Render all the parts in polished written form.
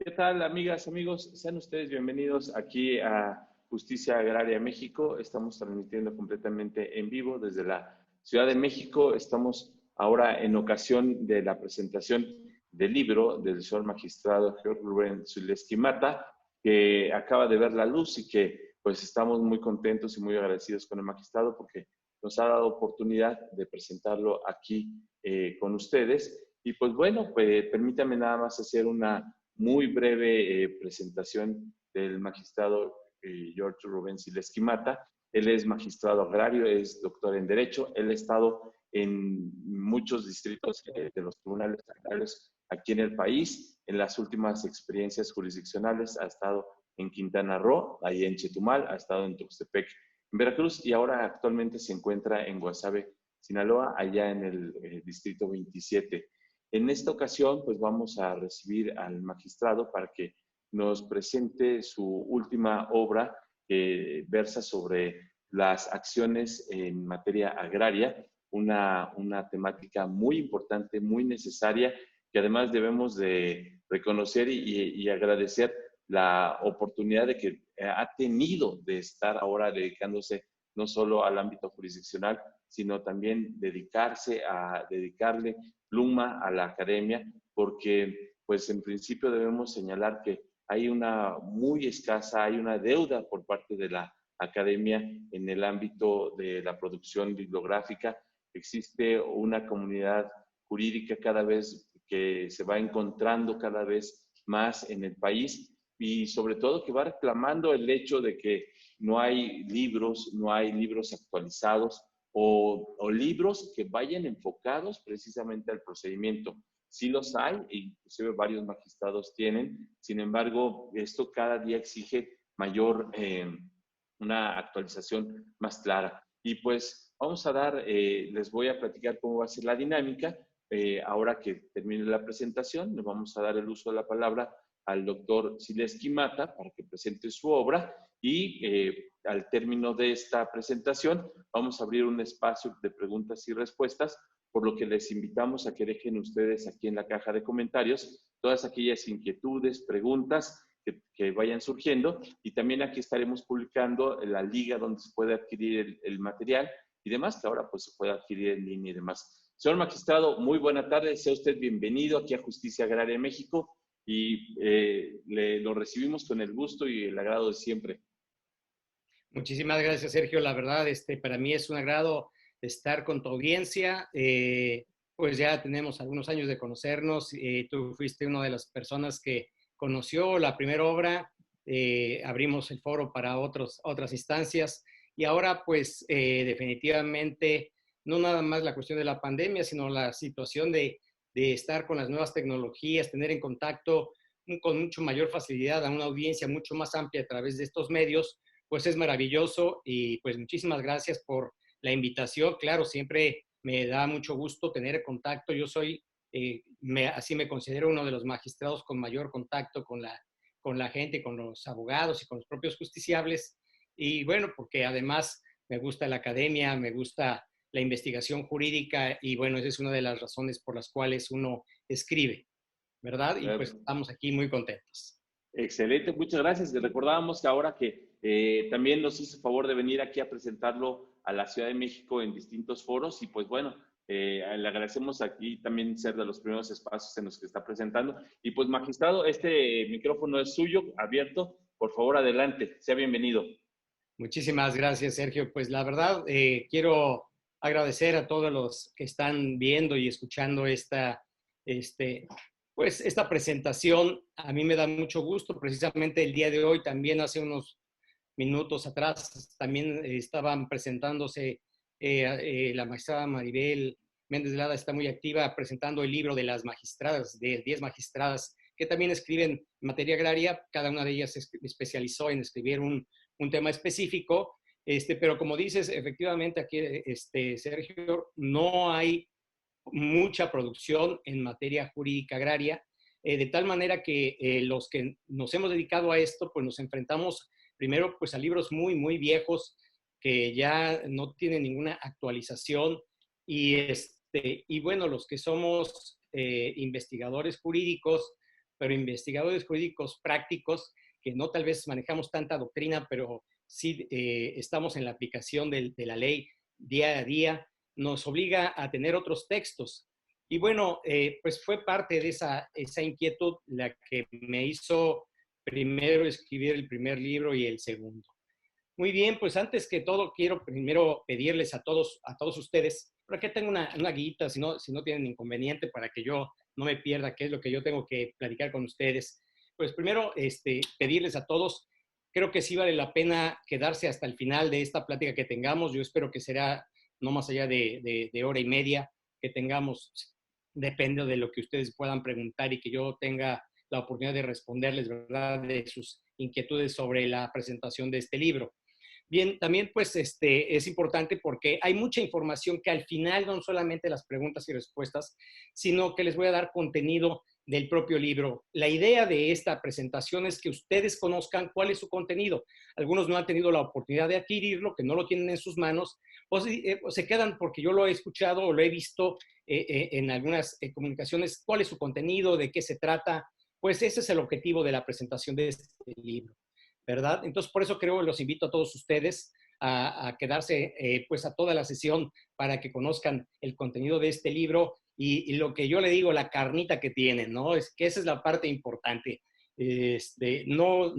¿Qué tal, amigas, amigos? Sean ustedes bienvenidos aquí a Justicia Agraria México. Estamos transmitiendo completamente en vivo desde la Ciudad de México. Estamos ahora en ocasión de la presentación del libro del señor magistrado George Rubén Zulesky Mata, que acaba de ver la luz y que pues estamos muy contentos y muy agradecidos con el magistrado porque nos ha dado oportunidad de presentarlo aquí con ustedes. Y pues bueno, pues permítame nada más hacer una muy breve presentación del magistrado George Rubén Zulesky Mata. Él es magistrado agrario, es doctor en Derecho. Él ha estado en muchos distritos de los tribunales agrarios aquí en el país. En las últimas experiencias jurisdiccionales ha estado en Quintana Roo, ahí en Chetumal, ha estado en Tuxtepec, en Veracruz, y ahora actualmente se encuentra en Guasave, Sinaloa, allá en el distrito 27. En esta ocasión, pues vamos a recibir al magistrado para que nos presente su última obra que versa sobre las acciones en materia agraria, una temática muy importante, muy necesaria, que además debemos de reconocer y agradecer la oportunidad de que ha tenido de estar ahora dedicándose no solo al ámbito jurisdiccional, sino también dedicarle pluma a la academia, porque pues en principio debemos señalar que hay una muy escasa, hay una deuda por parte de la academia en el ámbito de la producción bibliográfica. Existe una comunidad jurídica cada vez que se va encontrando cada vez más en el país y sobre todo que va reclamando el hecho de que no hay libros actualizados o libros que vayan enfocados precisamente al procedimiento. Sí los hay, inclusive varios magistrados tienen, sin embargo, esto cada día exige una actualización más clara. Y pues vamos a les voy a platicar cómo va a ser la dinámica. Ahora que termine la presentación, le vamos a dar el uso de la palabra al doctor Zulesky Mata para que presente su obra y al término de esta presentación vamos a abrir un espacio de preguntas y respuestas, por lo que les invitamos a que dejen ustedes aquí en la caja de comentarios todas aquellas inquietudes, preguntas que vayan surgiendo, y también aquí estaremos publicando la liga donde se puede adquirir el material y demás, que ahora pues se puede adquirir en línea y demás. Señor magistrado, muy buena tarde, sea usted bienvenido aquí a Justicia Agraria México y lo recibimos con el gusto y el agrado de siempre. Muchísimas gracias, Sergio. La verdad, para mí es un agrado estar con tu audiencia. Pues ya tenemos algunos años de conocernos. Tú fuiste una de las personas que conoció la primera obra. Abrimos el foro para otras instancias. Y ahora, pues, definitivamente, no nada más la cuestión de la pandemia, sino la situación de estar con las nuevas tecnologías, tener en contacto con mucho mayor facilidad a una audiencia mucho más amplia a través de estos medios, pues es maravilloso. Y pues muchísimas gracias por la invitación. Claro, siempre me da mucho gusto tener contacto. Yo soy, así me considero, uno de los magistrados con mayor contacto con la gente, con los abogados y con los propios justiciables. Y bueno, porque además me gusta la academia, me gusta la investigación jurídica y bueno, esa es una de las razones por las cuales uno escribe, ¿verdad? Y pues estamos aquí muy contentos. Excelente, muchas gracias. Le recordábamos que ahora que también nos hizo favor de venir aquí a presentarlo a la Ciudad de México en distintos foros y pues bueno, le agradecemos aquí también ser de los primeros espacios en los que está presentando. Y pues magistrado, este micrófono es suyo, abierto. Por favor, adelante, sea bienvenido. Muchísimas gracias, Sergio. Pues la verdad, quiero agradecer a todos los que están viendo y escuchando pues esta presentación. A mí me da mucho gusto. Precisamente el día de hoy, también hace unos minutos atrás, también estaban presentándose, la magistrada Maribel Méndez de Lada está muy activa presentando el libro de las magistradas, de 10 magistradas que también escriben en materia agraria. Cada una de ellas se especializó en escribir un tema específico, pero como dices, efectivamente aquí, Sergio, no hay mucha producción en materia jurídica agraria, de tal manera que los que nos hemos dedicado a esto, pues nos enfrentamos primero pues a libros muy, muy viejos que ya no tienen ninguna actualización y bueno, los que somos investigadores jurídicos, pero investigadores jurídicos prácticos, que no tal vez manejamos tanta doctrina, pero sí estamos en la aplicación de la ley día a día, nos obliga a tener otros textos. Y bueno, pues fue parte de esa inquietud la que me hizo primero escribir el primer libro y el segundo. Muy bien, pues antes que todo quiero primero pedirles a todos ustedes, por aquí tengo una guita, si no tienen inconveniente, para que yo no me pierda qué es lo que yo tengo que platicar con ustedes. Pues primero, pedirles a todos, creo que sí vale la pena quedarse hasta el final de esta plática que tengamos. Yo espero que será no más allá de hora y media que tengamos, depende de lo que ustedes puedan preguntar y que yo tenga la oportunidad de responderles, ¿verdad?, de sus inquietudes sobre la presentación de este libro. Bien, también pues es importante porque hay mucha información que al final no solamente las preguntas y respuestas, sino que les voy a dar contenido del propio libro. La idea de esta presentación es que ustedes conozcan cuál es su contenido. Algunos no han tenido la oportunidad de adquirirlo, que no lo tienen en sus manos, o se quedan porque yo lo he escuchado o lo he visto en algunas comunicaciones, cuál es su contenido, de qué se trata. Pues ese es el objetivo de la presentación de este libro, ¿verdad? Entonces, por eso creo que los invito a todos ustedes a quedarse pues a toda la sesión para que conozcan el contenido de este libro y lo que yo le digo, la carnita que tienen, ¿no? Es que esa es la parte importante. No,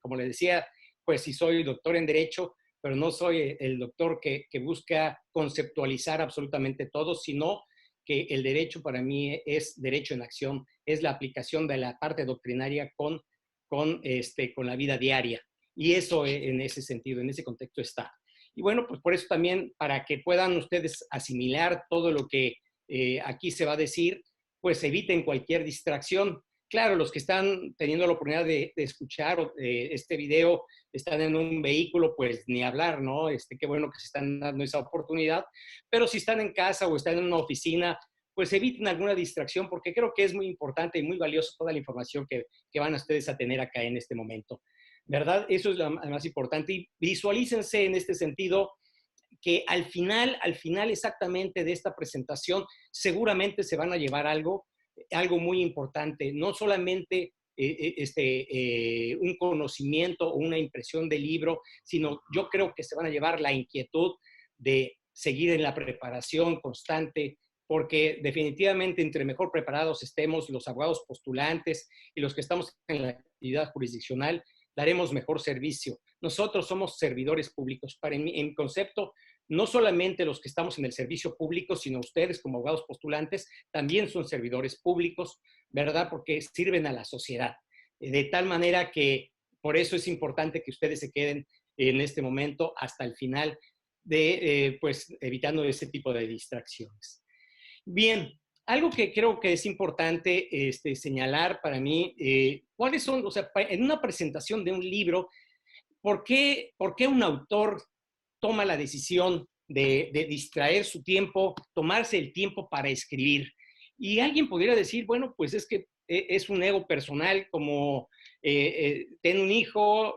como le decía, pues sí soy doctor en Derecho, pero no soy el doctor que busca conceptualizar absolutamente todo, sino que el derecho para mí es derecho en acción, es la aplicación de la parte doctrinaria con la vida diaria. Y eso en ese sentido, en ese contexto está. Y bueno, pues por eso también, para que puedan ustedes asimilar todo lo que aquí se va a decir, pues eviten cualquier distracción. Claro, los que están teniendo la oportunidad de escuchar este video, están en un vehículo, pues ni hablar, ¿no? Qué bueno que se están dando esa oportunidad. Pero si están en casa o están en una oficina, pues eviten alguna distracción, porque creo que es muy importante y muy valiosa toda la información que van a ustedes a tener acá en este momento, ¿verdad? Eso es lo más importante. Y visualícense en este sentido que al final exactamente de esta presentación, seguramente se van a llevar algo muy importante, no solamente un conocimiento o una impresión del libro, sino yo creo que se van a llevar la inquietud de seguir en la preparación constante, porque definitivamente entre mejor preparados estemos los abogados postulantes y los que estamos en la actividad jurisdiccional, daremos mejor servicio. Nosotros somos servidores públicos. En mi concepto, no solamente los que estamos en el servicio público, sino ustedes como abogados postulantes también son servidores públicos, ¿verdad? Porque sirven a la sociedad. De tal manera que por eso es importante que ustedes se queden en este momento hasta el final, pues evitando ese tipo de distracciones. Bien, algo que creo que es importante señalar para mí, ¿cuáles son, o sea, en una presentación de un libro, ¿por qué un autor toma la decisión de distraer su tiempo, tomarse el tiempo para escribir? Y alguien podría decir, bueno, pues es que es un ego personal, como ten un hijo,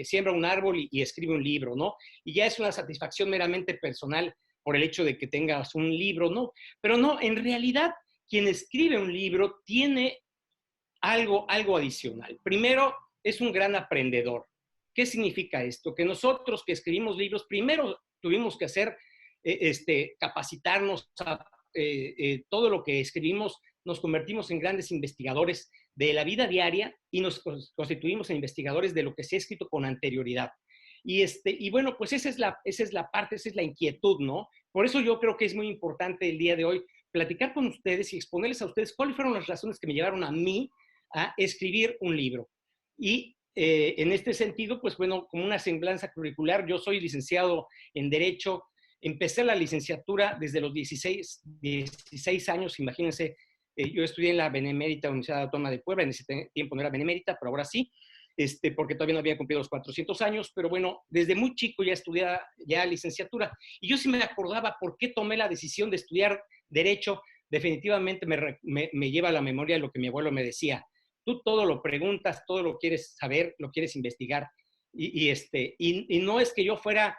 siembra un árbol y escribe un libro, ¿no? Y ya es una satisfacción meramente personal por el hecho de que tengas un libro, ¿no? Pero no, en realidad, quien escribe un libro tiene algo adicional. Primero, es un gran aprendedor. ¿Qué significa esto? Que nosotros que escribimos libros, primero tuvimos que hacer, capacitarnos a todo lo que escribimos, nos convertimos en grandes investigadores de la vida diaria y nos constituimos en investigadores de lo que se ha escrito con anterioridad. Y bueno, pues esa es la parte, esa es la inquietud, ¿no? Por eso yo creo que es muy importante el día de hoy platicar con ustedes y exponerles a ustedes cuáles fueron las razones que me llevaron a mí a escribir un libro. Y en este sentido, pues bueno, como una semblanza curricular, yo soy licenciado en Derecho, empecé la licenciatura desde los 16 años, imagínense, yo estudié en la Benemérita Universidad Autónoma de Puebla, en ese tiempo no era Benemérita, pero ahora sí, porque todavía no había cumplido los 400 años, pero bueno, desde muy chico ya estudié ya licenciatura, y yo sí me acordaba por qué tomé la decisión de estudiar Derecho. Definitivamente me lleva a la memoria lo que mi abuelo me decía: tú todo lo preguntas, todo lo quieres saber, lo quieres investigar, y no es que yo fuera,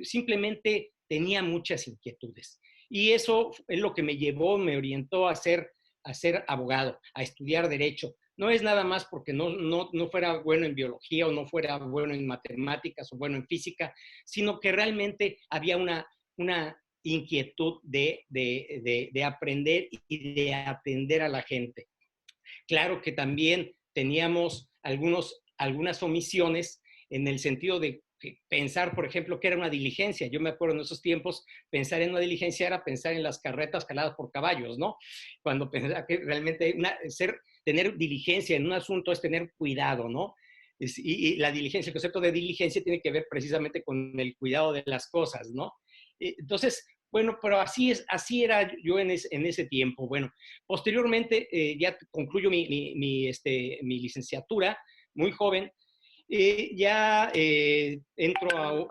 simplemente tenía muchas inquietudes. Y eso es lo que me llevó, me orientó a hacer a ser abogado, a estudiar derecho. No es nada más porque no fuera bueno en biología o no fuera bueno en matemáticas o bueno en física, sino que realmente había una inquietud de aprender y de atender a la gente. Claro que también teníamos algunas omisiones en el sentido de pensar, por ejemplo, que era una diligencia. Yo me acuerdo en esos tiempos, pensar en una diligencia era pensar en las carretas jaladas por caballos, ¿no? Cuando pensaba que realmente tener diligencia en un asunto es tener cuidado, ¿no? Y la diligencia, el concepto de diligencia tiene que ver precisamente con el cuidado de las cosas, ¿no? Entonces, bueno, pero así era yo en ese tiempo. Bueno, posteriormente ya concluyo mi licenciatura, muy joven, ya entro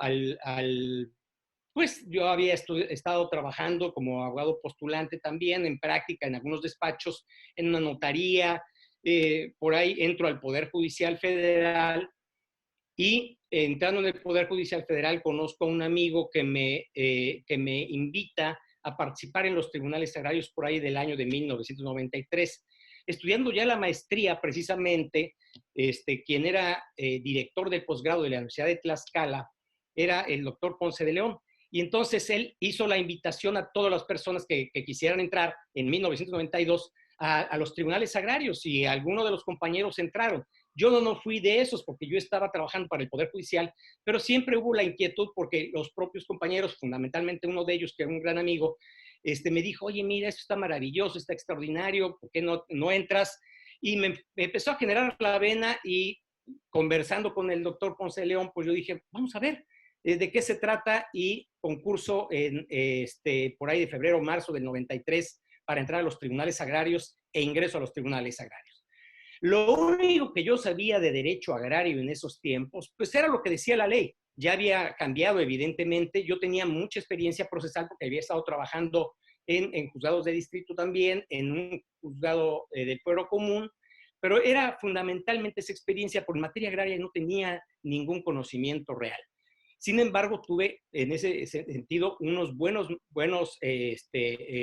pues yo había estado trabajando como abogado postulante también, en práctica en algunos despachos, en una notaría, por ahí entro al Poder Judicial Federal y entrando en el Poder Judicial Federal conozco a un amigo que me invita a participar en los tribunales agrarios por ahí del año de 1993. Estudiando ya la maestría, precisamente, quien era director del posgrado de la Universidad de Tlaxcala era el doctor Ponce de León. Y entonces él hizo la invitación a todas las personas que quisieran entrar en 1992 a los tribunales agrarios y algunos de los compañeros entraron. Yo no fui de esos porque yo estaba trabajando para el Poder Judicial, pero siempre hubo la inquietud porque los propios compañeros, fundamentalmente uno de ellos, que era un gran amigo, me dijo, oye, mira, esto está maravilloso, está extraordinario, ¿por qué no entras? Y me empezó a generar la vena y conversando con el doctor Ponce de León, pues yo dije, vamos a ver de qué se trata y concurso por ahí de febrero, marzo del 93 para entrar a los tribunales agrarios e ingreso a los tribunales agrarios. Lo único que yo sabía de derecho agrario en esos tiempos, pues era lo que decía la ley. Ya había cambiado, evidentemente. Yo tenía mucha experiencia procesal porque había estado trabajando en juzgados de distrito también, en un juzgado del fuero común, pero era fundamentalmente esa experiencia, por materia agraria no tenía ningún conocimiento real. Sin embargo, tuve en ese sentido unos buenos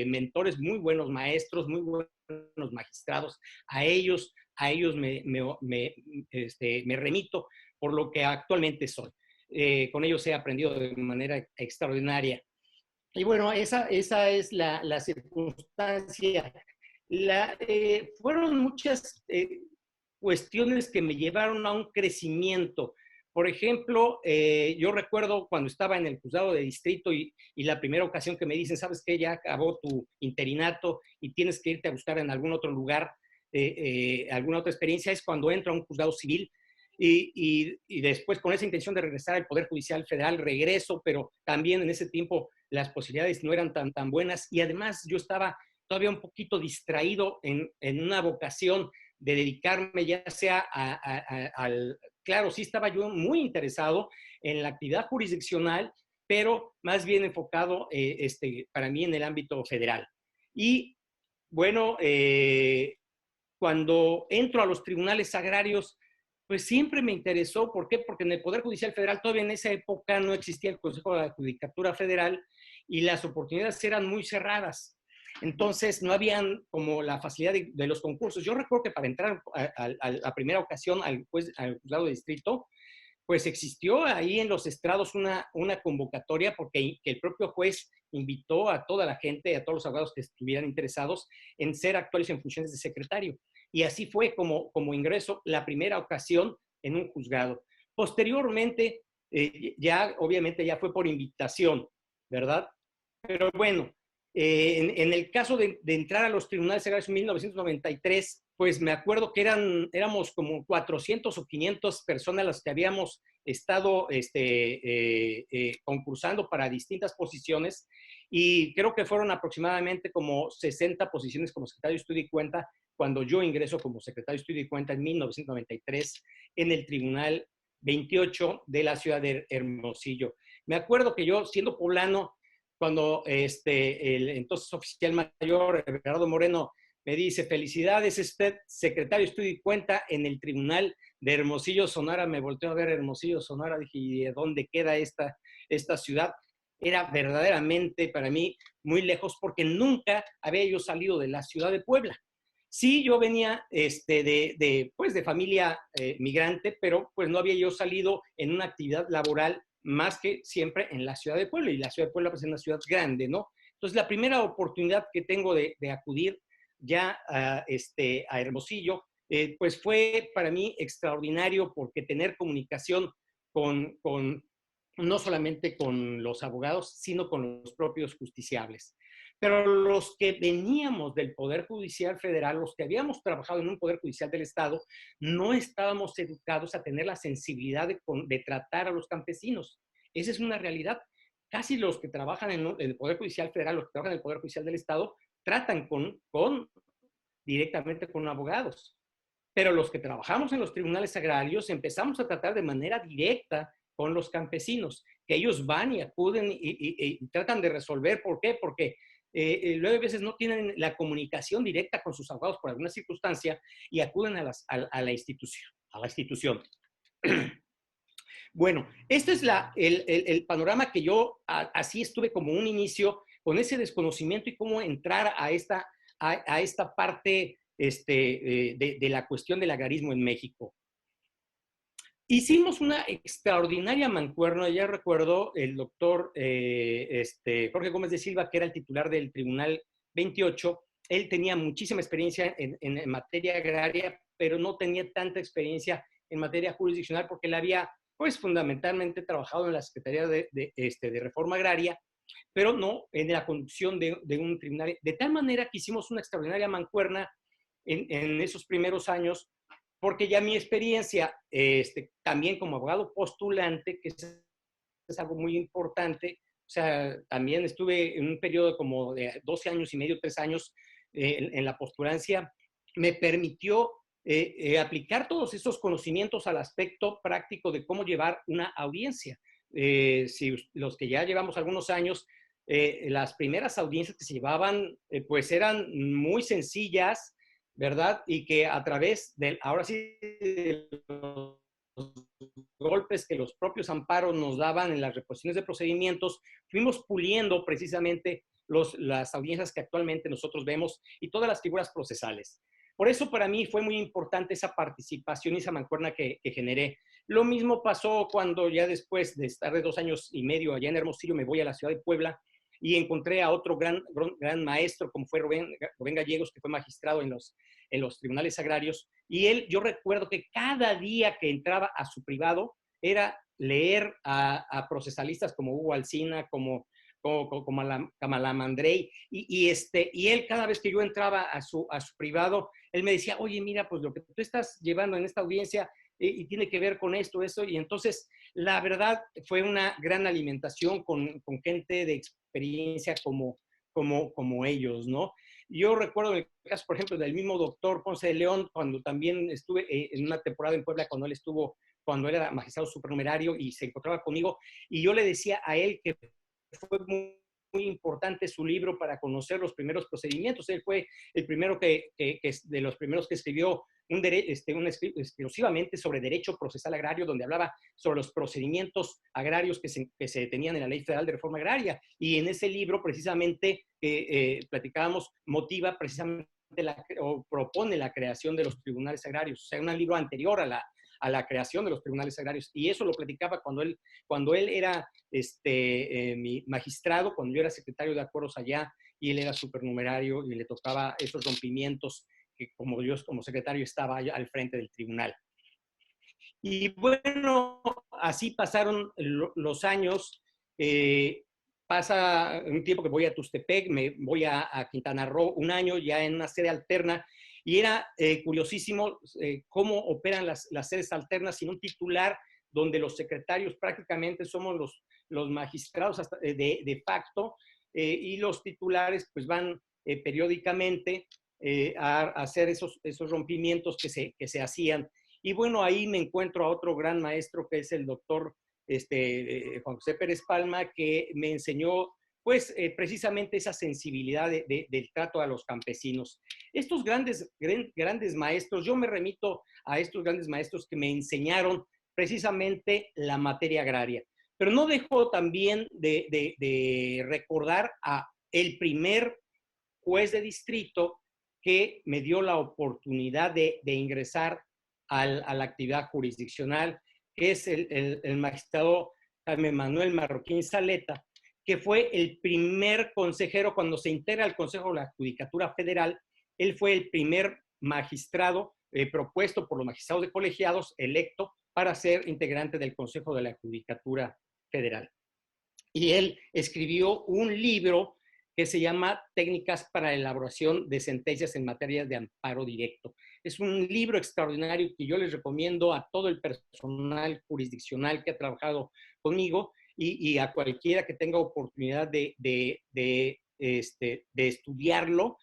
mentores, muy buenos maestros, muy buenos magistrados. A ellos me remito por lo que actualmente soy. Con ellos he aprendido de manera extraordinaria. Y bueno, esa es la circunstancia. Fueron muchas cuestiones que me llevaron a un crecimiento. Por ejemplo, yo recuerdo cuando estaba en el juzgado de distrito y la primera ocasión que me dicen, ¿sabes qué? Ya acabó tu interinato y tienes que irte a buscar en algún otro lugar, alguna otra experiencia, es cuando entro a un juzgado civil y después con esa intención de regresar al Poder Judicial Federal, regreso, pero también en ese tiempo las posibilidades no eran tan buenas y además yo estaba todavía un poquito distraído en una vocación de dedicarme ya sea al... Claro, sí estaba yo muy interesado en la actividad jurisdiccional, pero más bien enfocado para mí en el ámbito federal. Y bueno, cuando entro a los tribunales agrarios, pues siempre me interesó. ¿Por qué? Porque en el Poder Judicial Federal todavía en esa época no existía el Consejo de la Judicatura Federal y las oportunidades eran muy cerradas. Entonces no habían como la facilidad de los concursos. Yo recuerdo que para entrar a la primera ocasión al juzgado de distrito, pues existió ahí en los estrados una convocatoria porque que el propio juez invitó a toda la gente, a todos los abogados que estuvieran interesados en ser actuales en funciones de secretario. Y así fue como ingreso la primera ocasión en un juzgado. Posteriormente, ya obviamente ya fue por invitación, ¿verdad? Pero bueno, en el caso de entrar a los tribunales agrarios en 1993, pues me acuerdo que éramos como 400 o 500 personas las que habíamos estado concursando para distintas posiciones y creo que fueron aproximadamente como 60 posiciones como secretario de Estudio y Cuenta cuando yo ingreso como secretario de Estudio y Cuenta en 1993 en el Tribunal 28 de la ciudad de Hermosillo. Me acuerdo que yo, siendo poblano, cuando el entonces oficial mayor, Gerardo Moreno, me dice, felicidades, es usted secretario de Estudio y Cuenta en el Tribunal de Hermosillo, Sonora. Me volteó a ver Hermosillo, Sonora, dije, ¿y de dónde queda esta ciudad? Era verdaderamente para mí muy lejos porque nunca había yo salido de la ciudad de Puebla. Sí, yo venía pues de familia migrante, pero pues no había yo salido en una actividad laboral más que siempre en la ciudad de Puebla, y la ciudad de Puebla pues es una ciudad grande, ¿no? Entonces la primera oportunidad que tengo de acudir ya a Hermosillo, pues fue para mí extraordinario, porque tener comunicación no solamente con los abogados, sino con los propios justiciables. Pero los que veníamos del Poder Judicial Federal, los que habíamos trabajado en un Poder Judicial del Estado, no estábamos educados a tener la sensibilidad de tratar a los campesinos. Esa es una realidad. Casi los que trabajan en el Poder Judicial Federal, los que trabajan en el Poder Judicial del Estado, tratan directamente con abogados. Pero los que trabajamos en los tribunales agrarios empezamos a tratar de manera directa con los campesinos, que ellos van y acuden y tratan de resolver. ¿Por qué? Porque luego a veces no tienen la comunicación directa con sus abogados por alguna circunstancia y acuden a la institución. Bueno, este es el panorama que yo así estuve como un inicio, con ese desconocimiento y cómo entrar a esta parte de la cuestión del agrarismo en México. Hicimos una extraordinaria mancuerna. Ya recuerdo el doctor Jorge Gómez de Silva, que era el titular del Tribunal 28. Él tenía muchísima experiencia en materia agraria, pero no tenía tanta experiencia en materia jurisdiccional, porque él había, pues, fundamentalmente trabajado en la Secretaría de Reforma Agraria, pero no en la conducción de un tribunal. De tal manera que hicimos una extraordinaria mancuerna en esos primeros años, porque ya mi experiencia también como abogado postulante, que es algo muy importante, o sea, también estuve en un periodo como de 12 años y medio, 3 años en la postulancia, me permitió aplicar todos esos conocimientos al aspecto práctico de cómo llevar una audiencia. Si los que ya llevamos algunos años, las primeras audiencias que se llevaban, pues eran muy sencillas, ¿verdad? Y que a través ahora sí, de los golpes que los propios amparos nos daban en las reposiciones de procedimientos, fuimos puliendo precisamente las audiencias que actualmente nosotros vemos y todas las figuras procesales. Por eso para mí fue muy importante esa participación y esa mancuerna que generé. Lo mismo pasó cuando ya después de estar de 2 años y medio allá en Hermosillo, me voy a la ciudad de Puebla y encontré a otro gran maestro, como fue Rubén Gallegos, que fue magistrado en los tribunales agrarios. Y yo recuerdo que cada día que entraba a su privado era leer a procesalistas como Hugo Alsina, como Kamalamandrei, y él, cada vez que yo entraba a su privado, él me decía: oye, mira, pues lo que tú estás llevando en esta audiencia y tiene que ver con esto, y entonces la verdad fue una gran alimentación con gente de experiencia como ellos, ¿no? Yo recuerdo el caso, por ejemplo, del mismo doctor Ponce de León, cuando también estuve en una temporada en Puebla, cuando él era magistrado supernumerario y se encontraba conmigo, y yo le decía a él que fue muy importante su libro para conocer los primeros procedimientos. Él fue el primero de los primeros que escribió exclusivamente sobre derecho procesal agrario, donde hablaba sobre los procedimientos agrarios que se tenían en la Ley Federal de Reforma Agraria. Y en ese libro, precisamente, platicábamos, motiva precisamente o propone la creación de los tribunales agrarios. O sea, un libro anterior a la creación de los tribunales agrarios. Y eso lo platicaba cuando él era mi magistrado, cuando yo era secretario de acuerdos allá, y él era supernumerario y le tocaba esos rompimientos, que como yo como secretario estaba al frente del tribunal. Y bueno, así pasaron los años. Pasa un tiempo que voy a Tustepec, me voy a Quintana Roo, un año ya en una sede alterna, y era curiosísimo cómo operan las sedes alternas sin un titular, donde los secretarios prácticamente somos los magistrados de facto, y los titulares pues van periódicamente a hacer esos rompimientos que se hacían. Y bueno, ahí me encuentro a otro gran maestro, que es el doctor Juan José Pérez Palma, que me enseñó pues precisamente esa sensibilidad del trato a los campesinos. Estos grandes maestros, yo me remito a estos grandes maestros que me enseñaron precisamente la materia agraria. Pero no dejo también de recordar a el primer juez de distrito que me dio la oportunidad de ingresar a la actividad jurisdiccional, que es el magistrado Jaime Manuel Marroquín Zaleta, que fue el primer consejero cuando se integra al Consejo de la Judicatura Federal. Él fue el primer magistrado propuesto por los magistrados de colegiados, electo para ser integrante del Consejo de la Judicatura Federal. Y él escribió un libro que se llama Técnicas para la elaboración de sentencias en materia de amparo directo. Es un libro extraordinario que yo les recomiendo a todo el personal jurisdiccional que ha trabajado conmigo y a cualquiera que tenga oportunidad de estudiarlo.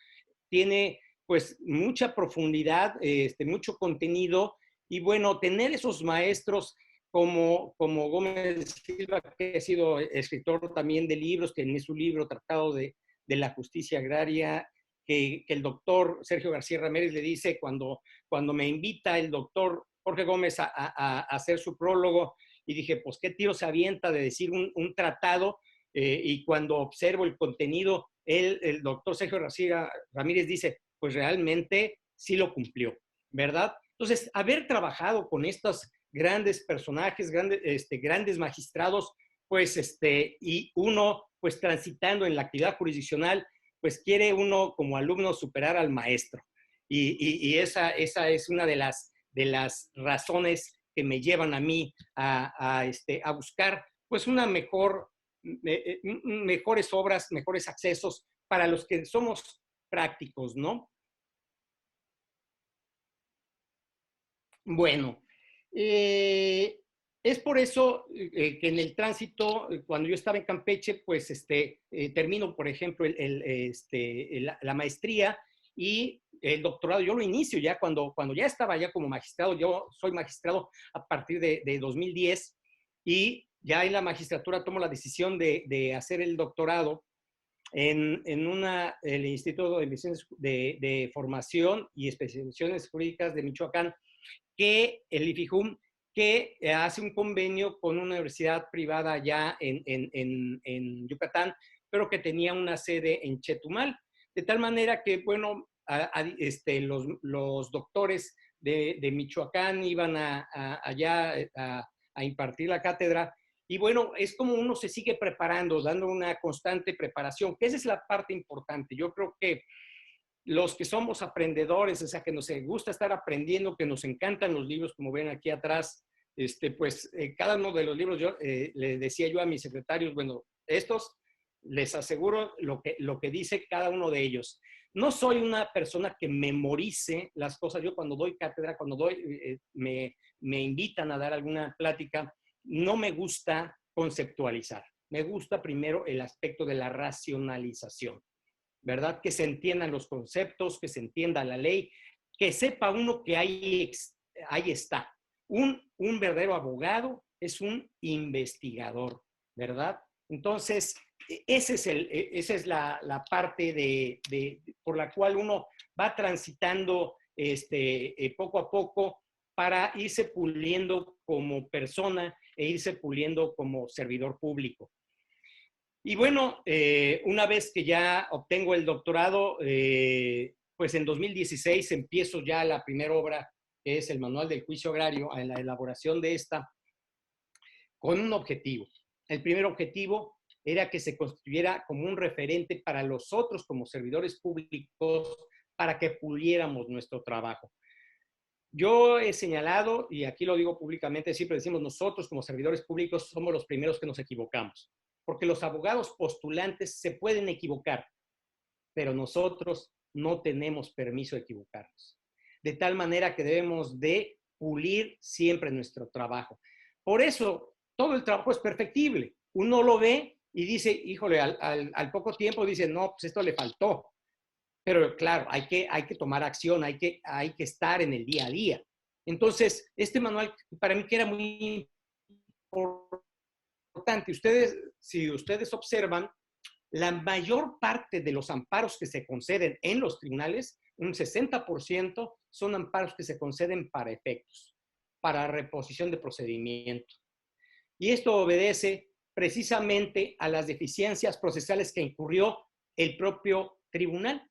Tiene pues mucha profundidad, mucho contenido, y bueno, tener esos maestros como Gómez Silva, que ha sido escritor también de libros, que en su libro Tratado de la Justicia Agraria, que el doctor Sergio García Ramírez le dice cuando me invita el doctor Jorge Gómez a hacer su prólogo, y dije, pues qué tiro se avienta de decir un tratado, y cuando observo el contenido, el doctor Sergio García Ramírez dice, pues realmente sí lo cumplió, ¿verdad? Entonces, haber trabajado con estos grandes personajes, grandes magistrados, pues, y uno, pues, transitando en la actividad jurisdiccional, pues, quiere uno como alumno superar al maestro. Y esa es una de las razones que me llevan a mí a buscar, pues, una mejores obras, mejores accesos para los que somos prácticos, ¿no? Bueno, es por eso que en el tránsito, cuando yo estaba en Campeche, pues termino, por ejemplo, la maestría y el doctorado. Yo lo inicio ya cuando ya estaba ya como magistrado. Yo soy magistrado a partir de 2010, y ya en la magistratura tomo la decisión de hacer el doctorado en el Instituto de Formación y Especializaciones Jurídicas de Michoacán, que el IFIJUM, que hace un convenio con una universidad privada allá en Yucatán, pero que tenía una sede en Chetumal. De tal manera que, bueno, los doctores de Michoacán iban allá a impartir la cátedra. Y bueno, es como uno se sigue preparando, dando una constante preparación, que esa es la parte importante. Yo creo que los que somos aprendedores, o sea, que nos gusta estar aprendiendo, que nos encantan los libros, como ven aquí atrás, pues cada uno de los libros, yo le decía yo a mis secretarios, bueno, estos les aseguro lo que dice cada uno de ellos. No soy una persona que memorice las cosas. Yo cuando doy cátedra, cuando me invitan a dar alguna plática, no me gusta conceptualizar. Me gusta primero el aspecto de la racionalización, ¿verdad? Que se entiendan los conceptos, que se entienda la ley, que sepa uno que ahí está. Un verdadero abogado es un investigador, ¿verdad? Entonces, esa es la parte por la cual uno va transitando poco a poco para irse puliendo como persona e irse puliendo como servidor público. Y bueno, una vez que ya obtengo el doctorado, pues en 2016 empiezo ya la primera obra, que es el Manual del Juicio Agrario, en la elaboración de esta, con un objetivo. El primer objetivo era que se constituyera como un referente para los otros como servidores públicos, para que puliéramos nuestro trabajo. Yo he señalado, y aquí lo digo públicamente, siempre decimos, nosotros como servidores públicos somos los primeros que nos equivocamos, porque los abogados postulantes se pueden equivocar, pero nosotros no tenemos permiso de equivocarnos. De tal manera que debemos de pulir siempre nuestro trabajo. Por eso, todo el trabajo es perfectible. Uno lo ve y dice, híjole, al poco tiempo dice, no, pues esto le faltó. Pero claro, hay que tomar acción, hay que estar en el día a día. Entonces, este manual para mí que era muy importante. Si ustedes observan, la mayor parte de los amparos que se conceden en los tribunales, un 60%, son amparos que se conceden para efectos, para reposición de procedimiento. Y esto obedece precisamente a las deficiencias procesales que incurrió el propio tribunal.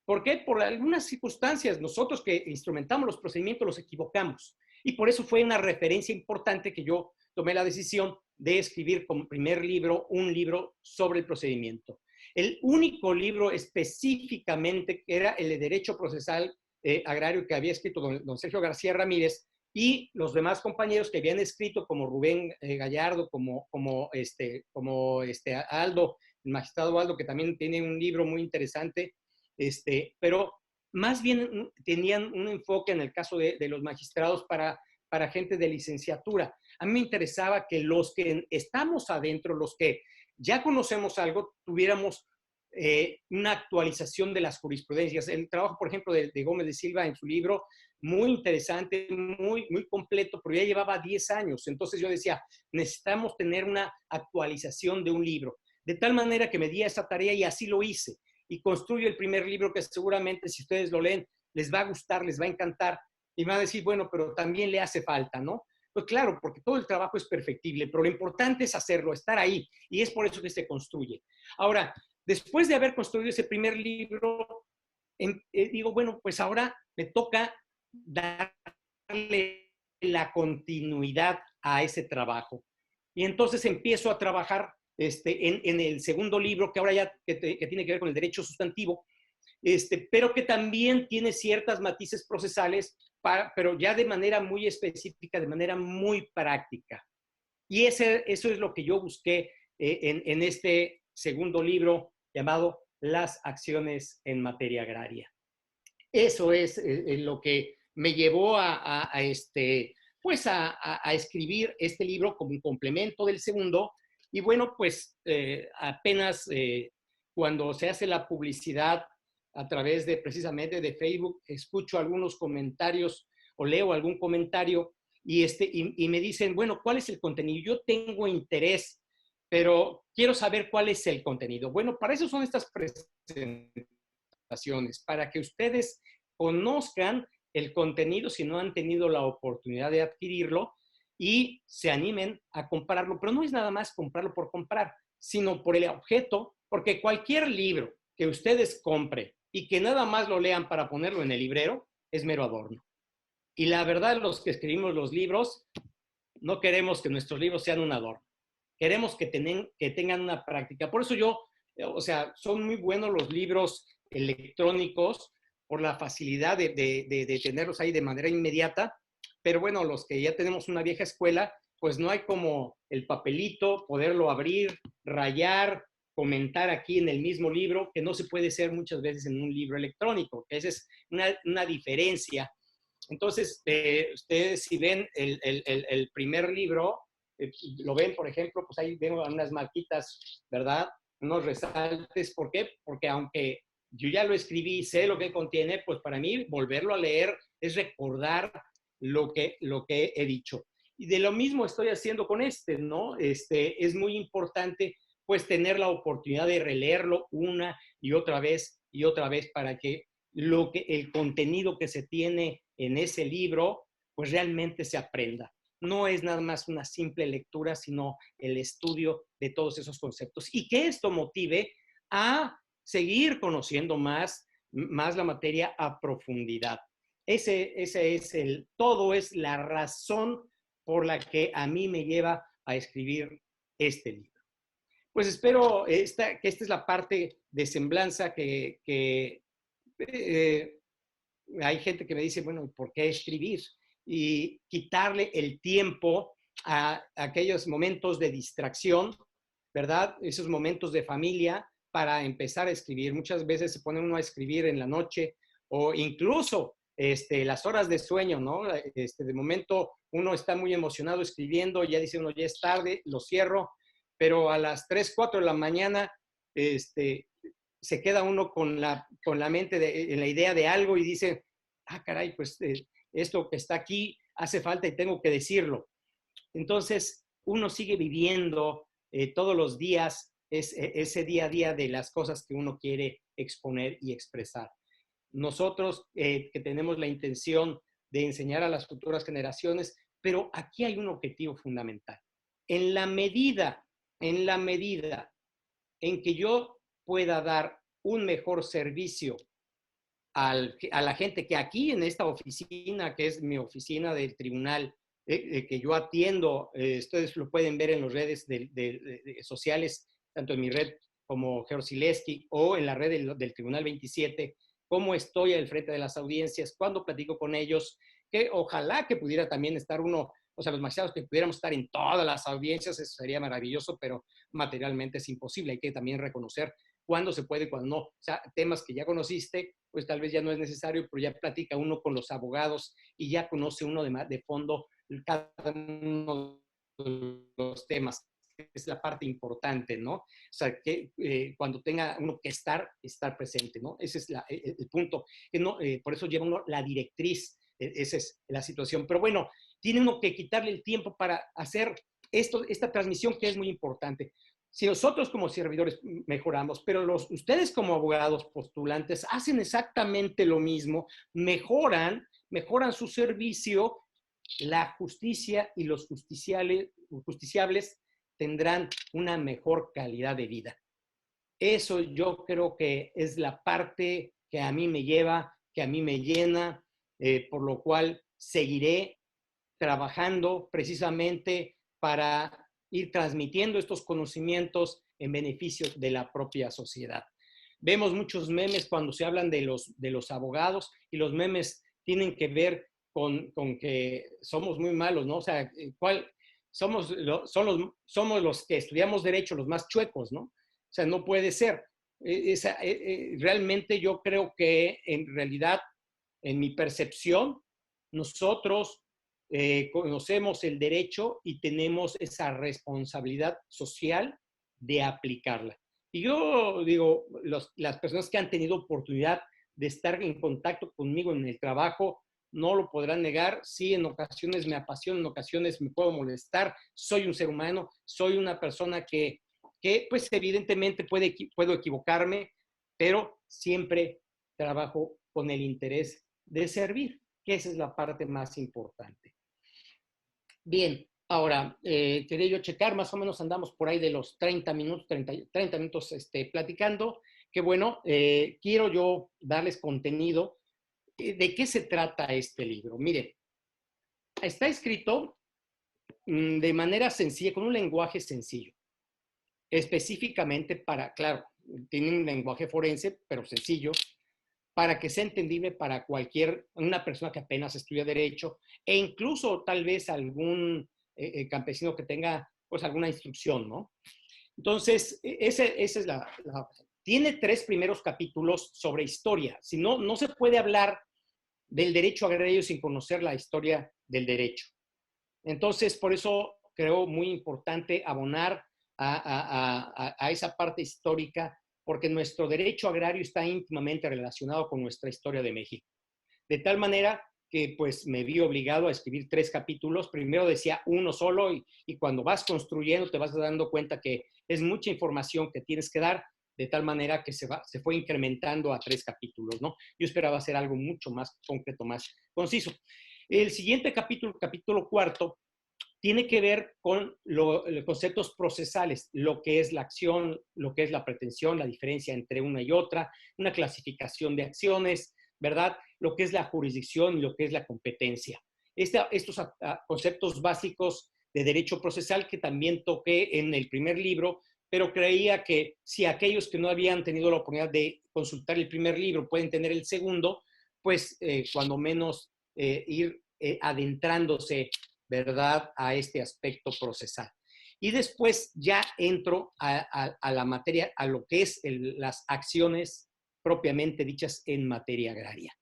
¿Por qué? Por algunas circunstancias. Nosotros que instrumentamos los procedimientos los equivocamos. Y por eso fue una referencia importante que yo tomé la decisión de escribir como primer libro un libro sobre el procedimiento. El único libro específicamente era el de Derecho Procesal Agrario que había escrito don Sergio García Ramírez y los demás compañeros que habían escrito, como Rubén Gallardo, como Aldo, el magistrado Aldo, que también tiene un libro muy interesante, pero más bien tenían un enfoque en el caso de los magistrados para gente de licenciatura. A mí me interesaba que los que estamos adentro, los que ya conocemos algo, tuviéramos una actualización de las jurisprudencias. El trabajo, por ejemplo, de Gómez de Silva en su libro, muy interesante, muy completo, pero ya llevaba 10 años. Entonces yo decía, necesitamos tener una actualización de un libro. De tal manera que me di a esa tarea y así lo hice. Y construyo el primer libro que seguramente si ustedes lo leen, les va a gustar, les va a encantar. Y me van a decir, bueno, pero también le hace falta, ¿no? Pues claro, porque todo el trabajo es perfectible, pero lo importante es hacerlo, estar ahí. Y es por eso que se construye. Ahora, después de haber construido ese primer libro, digo, bueno, pues ahora me toca darle la continuidad a ese trabajo. Y entonces empiezo a trabajar en el segundo libro, que ahora ya que tiene que ver con el derecho sustantivo, pero que también tiene ciertas matices procesales, pero ya de manera muy específica, de manera muy práctica. Y eso es lo que yo busqué en este segundo libro llamado Las acciones en materia agraria. Eso es lo que me llevó pues a escribir este libro como un complemento del segundo. Y bueno, pues apenas cuando se hace la publicidad a través de precisamente de Facebook, escucho algunos comentarios o leo algún comentario y me dicen, bueno, ¿cuál es el contenido? Yo tengo interés, pero quiero saber cuál es el contenido. Bueno, para eso son estas presentaciones, para que ustedes conozcan el contenido si no han tenido la oportunidad de adquirirlo y se animen a comprarlo. Pero no es nada más comprarlo por comprar, sino por el objeto, porque cualquier libro que ustedes compren y que nada más lo lean para ponerlo en el librero es mero adorno. Y la verdad, los que escribimos los libros, no queremos que nuestros libros sean un adorno. Queremos que tengan una práctica. Por eso o sea, son muy buenos los libros electrónicos por la facilidad de tenerlos ahí de manera inmediata, pero bueno, los que ya tenemos una vieja escuela, pues no hay como el papelito, poderlo abrir, rayar, comentar aquí en el mismo libro, que no se puede hacer muchas veces en un libro electrónico. Esa es una diferencia. Entonces, ustedes si ven el primer libro, lo ven, por ejemplo, pues ahí veo unas marquitas, ¿verdad? Unos resaltes. ¿Por qué? Porque aunque yo ya lo escribí y sé lo que contiene, pues para mí volverlo a leer es recordar lo que he dicho. Y de lo mismo estoy haciendo con ¿no? Es muy importante pues tener la oportunidad de releerlo una y otra vez para que el contenido que se tiene en ese libro pues realmente se aprenda. No es nada más una simple lectura, sino el estudio de todos esos conceptos y que esto motive a seguir conociendo más la materia a profundidad. Todo es la razón por la que a mí me lleva a escribir este libro. Pues espero que esta es la parte de semblanza que hay gente que me dice, bueno, ¿por qué escribir? Y quitarle el tiempo a aquellos momentos de distracción, ¿verdad? Esos momentos de familia para empezar a escribir. Muchas veces se pone uno a escribir en la noche o incluso las horas de sueño, ¿no? De momento uno está muy emocionado escribiendo, ya dice uno, ya es tarde, lo cierro, pero a las 3, 4 de la mañana, se queda uno con la mente en la idea de algo y dice, ah, caray, pues esto que está aquí hace falta y tengo que decirlo. Entonces, uno sigue viviendo todos los días ese día a día de las cosas que uno quiere exponer y expresar. Nosotros que tenemos la intención de enseñar a las futuras generaciones, pero aquí hay un objetivo fundamental. En la medida en que yo pueda dar un mejor servicio a la gente que aquí en esta oficina, que es mi oficina del tribunal, que yo atiendo, ustedes lo pueden ver en las redes sociales, tanto en mi red como Georg o en la red del Tribunal 27, cómo estoy al frente de las audiencias, cuando platico con ellos, que ojalá que pudiera también estar uno, o sea, los magistrados que pudiéramos estar en todas las audiencias, eso sería maravilloso, pero materialmente es imposible. Hay que también reconocer cuándo se puede y cuándo no. O sea, temas que ya conociste, pues tal vez ya no es necesario, pero ya platica uno con los abogados y ya conoce uno de fondo cada uno de los temas. Es la parte importante, ¿no? O sea, que cuando tenga uno que estar presente, ¿no? Ese es el punto. Que no, por eso lleva uno la directriz, esa es la situación. Pero bueno, tiene uno que quitarle el tiempo para hacer esta transmisión que es muy importante. Si nosotros como servidores mejoramos, pero ustedes como abogados postulantes hacen exactamente lo mismo, mejoran su servicio, la justicia y los justiciables tendrán una mejor calidad de vida. Eso yo creo que es la parte que a mí me lleva, que a mí me llena, por lo cual seguiré trabajando precisamente para ir transmitiendo estos conocimientos en beneficio de la propia sociedad. Vemos muchos memes cuando se hablan de los abogados y los memes tienen que ver con que somos muy malos, ¿no? O sea, somos los que estudiamos derecho los más chuecos, ¿no? O sea, no puede ser. Realmente yo creo que en realidad, en mi percepción, nosotros conocemos el derecho y tenemos esa responsabilidad social de aplicarla. Y yo digo, las personas que han tenido oportunidad de estar en contacto conmigo en el trabajo no lo podrán negar. Sí, en ocasiones me apasiona, en ocasiones me puedo molestar. Soy un ser humano, soy una persona que pues evidentemente puedo equivocarme, pero siempre trabajo con el interés de servir, que esa es la parte más importante. Bien, ahora, quería yo checar, más o menos andamos por ahí de los 30 minutos, 30 minutos platicando, que bueno, quiero yo darles contenido. ¿De qué se trata este libro? Miren, está escrito de manera sencilla, con un lenguaje sencillo, específicamente para, claro, tiene un lenguaje forense, pero sencillo, para que sea entendible para una persona que apenas estudia derecho e incluso tal vez algún campesino que tenga pues alguna instrucción, ¿no? Entonces, esa es tiene 3 primeros capítulos sobre historia. Si no, no se puede hablar del derecho agrario sin conocer la historia del derecho. Entonces, por eso creo muy importante abonar a esa parte histórica, porque nuestro derecho agrario está íntimamente relacionado con nuestra historia de México. De tal manera que pues me vi obligado a escribir 3 capítulos. Primero decía uno solo y cuando vas construyendo te vas dando cuenta que es mucha información que tienes que dar, de tal manera que se fue incrementando a 3 capítulos, ¿no? Yo esperaba hacer algo mucho más concreto, más conciso. El siguiente capítulo, capítulo 4, tiene que ver con los conceptos procesales, lo que es la acción, lo que es la pretensión, la diferencia entre una y otra, una clasificación de acciones, ¿verdad? Lo que es la jurisdicción y lo que es la competencia. Estos conceptos básicos de derecho procesal que también toqué en el primer libro, pero creía que si aquellos que no habían tenido la oportunidad de consultar el primer libro pueden tener el segundo, pues cuando menos ir adentrándose, ¿verdad?, a este aspecto procesal. Y después ya entro a la materia, a lo que es las acciones propiamente dichas en materia agraria.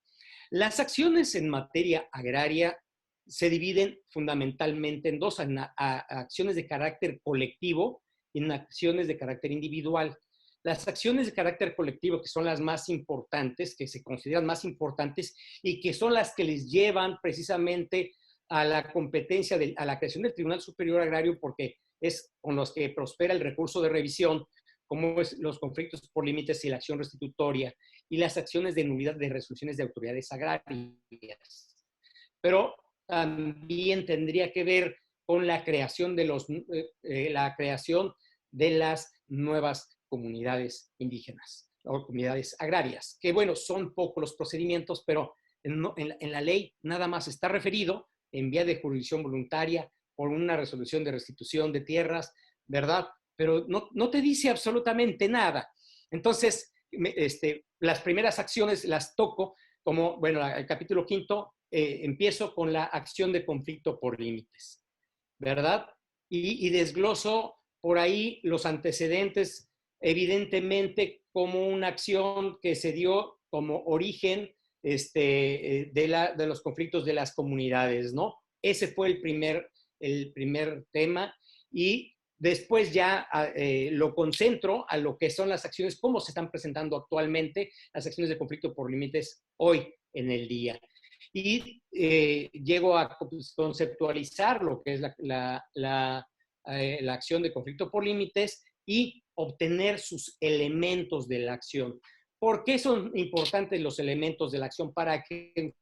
Las acciones en materia agraria se dividen fundamentalmente en 2, acciones de carácter colectivo y en acciones de carácter individual. Las acciones de carácter colectivo, que son las más importantes, que se consideran más importantes y que son las que les llevan precisamente a la competencia, a la creación del Tribunal Superior Agrario, porque es con los que prospera el recurso de revisión, como es los conflictos por límites y la acción restitutoria, y las acciones de nulidad de resoluciones de autoridades agrarias. Pero también tendría que ver con la creación de las nuevas comunidades indígenas. o comunidades agrarias, que bueno, son pocos los procedimientos, pero en la ley nada más está referido en vía de jurisdicción voluntaria por una resolución de restitución de tierras, ¿verdad? Pero no te dice absolutamente nada. Entonces, las primeras acciones las toco como, bueno, el capítulo 5, empiezo con la acción de conflicto por límites, ¿verdad? Y desgloso por ahí los antecedentes, evidentemente como una acción que se dio como origen de los conflictos de las comunidades, ¿no? Ese fue el primer tema y después ya lo concentro a lo que son las acciones, cómo se están presentando actualmente las acciones de conflicto por límites hoy en el día. Y llego a conceptualizar lo que es la acción de conflicto por límites y obtener sus elementos de la acción. ¿Por qué son importantes los elementos de la acción? Para que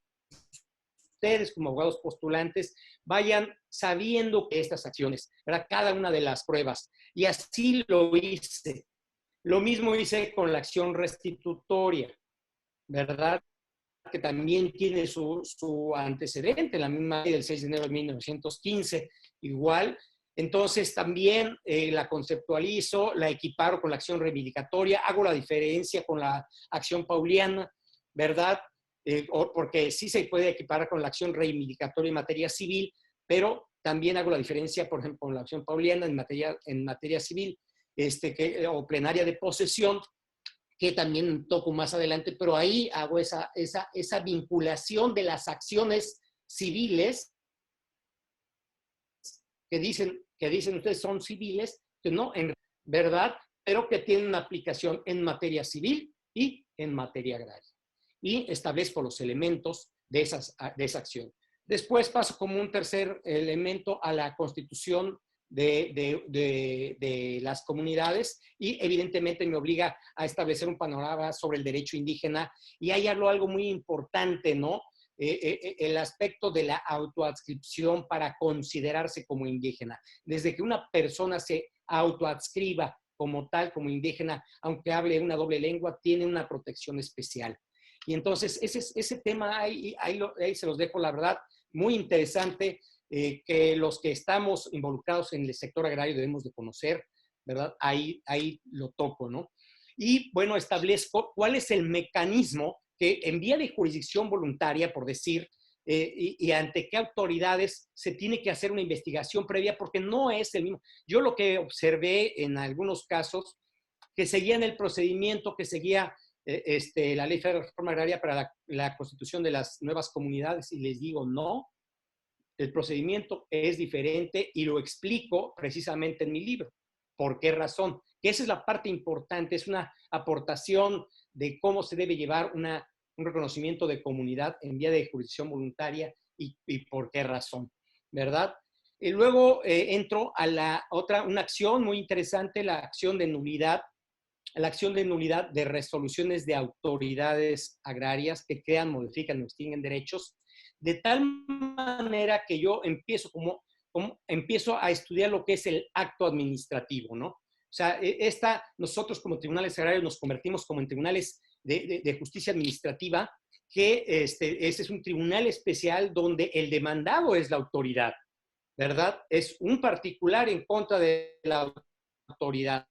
ustedes como abogados postulantes vayan sabiendo que estas acciones, ¿verdad? Cada una de las pruebas. Y así lo hice. Lo mismo hice con la acción restitutoria, ¿verdad? Que también tiene su antecedente, la misma ley del 6 de enero de 1915, igual. Entonces también la conceptualizo, la equiparo con la acción reivindicatoria, hago la diferencia con la acción pauliana, ¿verdad? Porque sí se puede equiparar con la acción reivindicatoria en materia civil, pero también hago la diferencia, por ejemplo, con la acción pauliana en materia civil, o plenaria de posesión, que también toco más adelante, pero ahí hago esa vinculación de las acciones civiles que dicen ustedes son civiles, que no, en verdad, pero que tienen una aplicación en materia civil y en materia agraria. Y establezco los elementos de esa acción. Después paso como un tercer elemento a la constitución de las comunidades y evidentemente me obliga a establecer un panorama sobre el derecho indígena y ahí hablo algo muy importante, ¿no? El aspecto de la autoadscripción para considerarse como indígena. Desde que una persona se autoadscriba como tal, como indígena, aunque hable una doble lengua, tiene una protección especial. Y entonces ese tema ahí se los dejo, la verdad, muy interesante, que los que estamos involucrados en el sector agrario debemos de conocer, ¿verdad? Ahí lo toco, ¿no? Y bueno, establezco cuál es el mecanismo que en vía de jurisdicción voluntaria, por decir, y ante qué autoridades se tiene que hacer una investigación previa, porque no es el mismo. Yo lo que observé en algunos casos, que seguían el procedimiento que seguía la Ley Federal de Reforma Agraria para la constitución de las nuevas comunidades, y les digo, no, el procedimiento es diferente y lo explico precisamente en mi libro. ¿Por qué razón? Que esa es la parte importante, es una aportación de cómo se debe llevar un reconocimiento de comunidad en vía de jurisdicción voluntaria y por qué razón, ¿verdad? Y luego entro a una acción muy interesante, la acción de nulidad de resoluciones de autoridades agrarias que crean, modifican o extinguen derechos, de tal manera que yo empiezo a estudiar lo que es el acto administrativo, ¿no? O sea, nosotros como tribunales agrarios nos convertimos como en tribunales de justicia administrativa, que ese es un tribunal especial donde el demandado es la autoridad, ¿verdad? Es un particular en contra de la autoridad.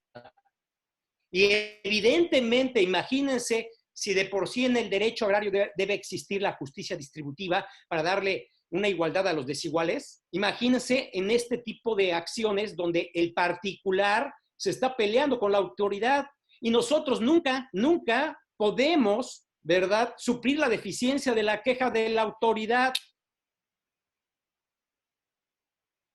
Y evidentemente, imagínense si de por sí en el derecho agrario debe existir la justicia distributiva para darle una igualdad a los desiguales. Imagínense en este tipo de acciones donde el particular se está peleando con la autoridad y nosotros nunca podemos, ¿verdad?, suplir la deficiencia de la queja de la autoridad.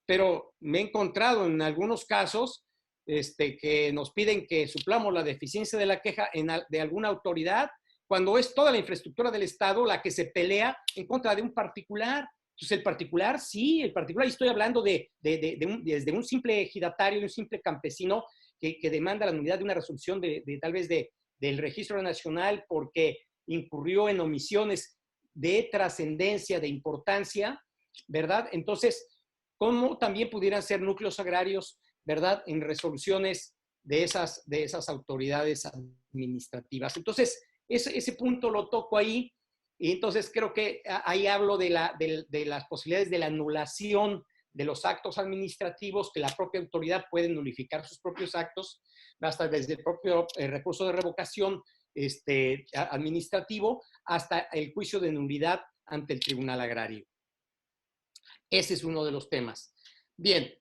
Pero me he encontrado en algunos casos que nos piden que suplamos la deficiencia de la queja de alguna autoridad, cuando es toda la infraestructura del Estado la que se pelea en contra de un particular. Entonces, el particular, y estoy hablando desde un simple ejidatario, de un simple campesino que demanda la nulidad de una resolución tal vez del Registro Nacional porque incurrió en omisiones de trascendencia, de importancia, ¿verdad? Entonces, ¿cómo también pudieran ser núcleos agrarios, ¿verdad?, en resoluciones de esas autoridades administrativas. Entonces, ese punto lo toco ahí, y entonces creo que ahí hablo de las posibilidades de la anulación de los actos administrativos, que la propia autoridad puede nulificar sus propios actos, hasta desde el propio recurso de revocación administrativo hasta el juicio de nulidad ante el Tribunal Agrario. Ese es uno de los temas. Bien,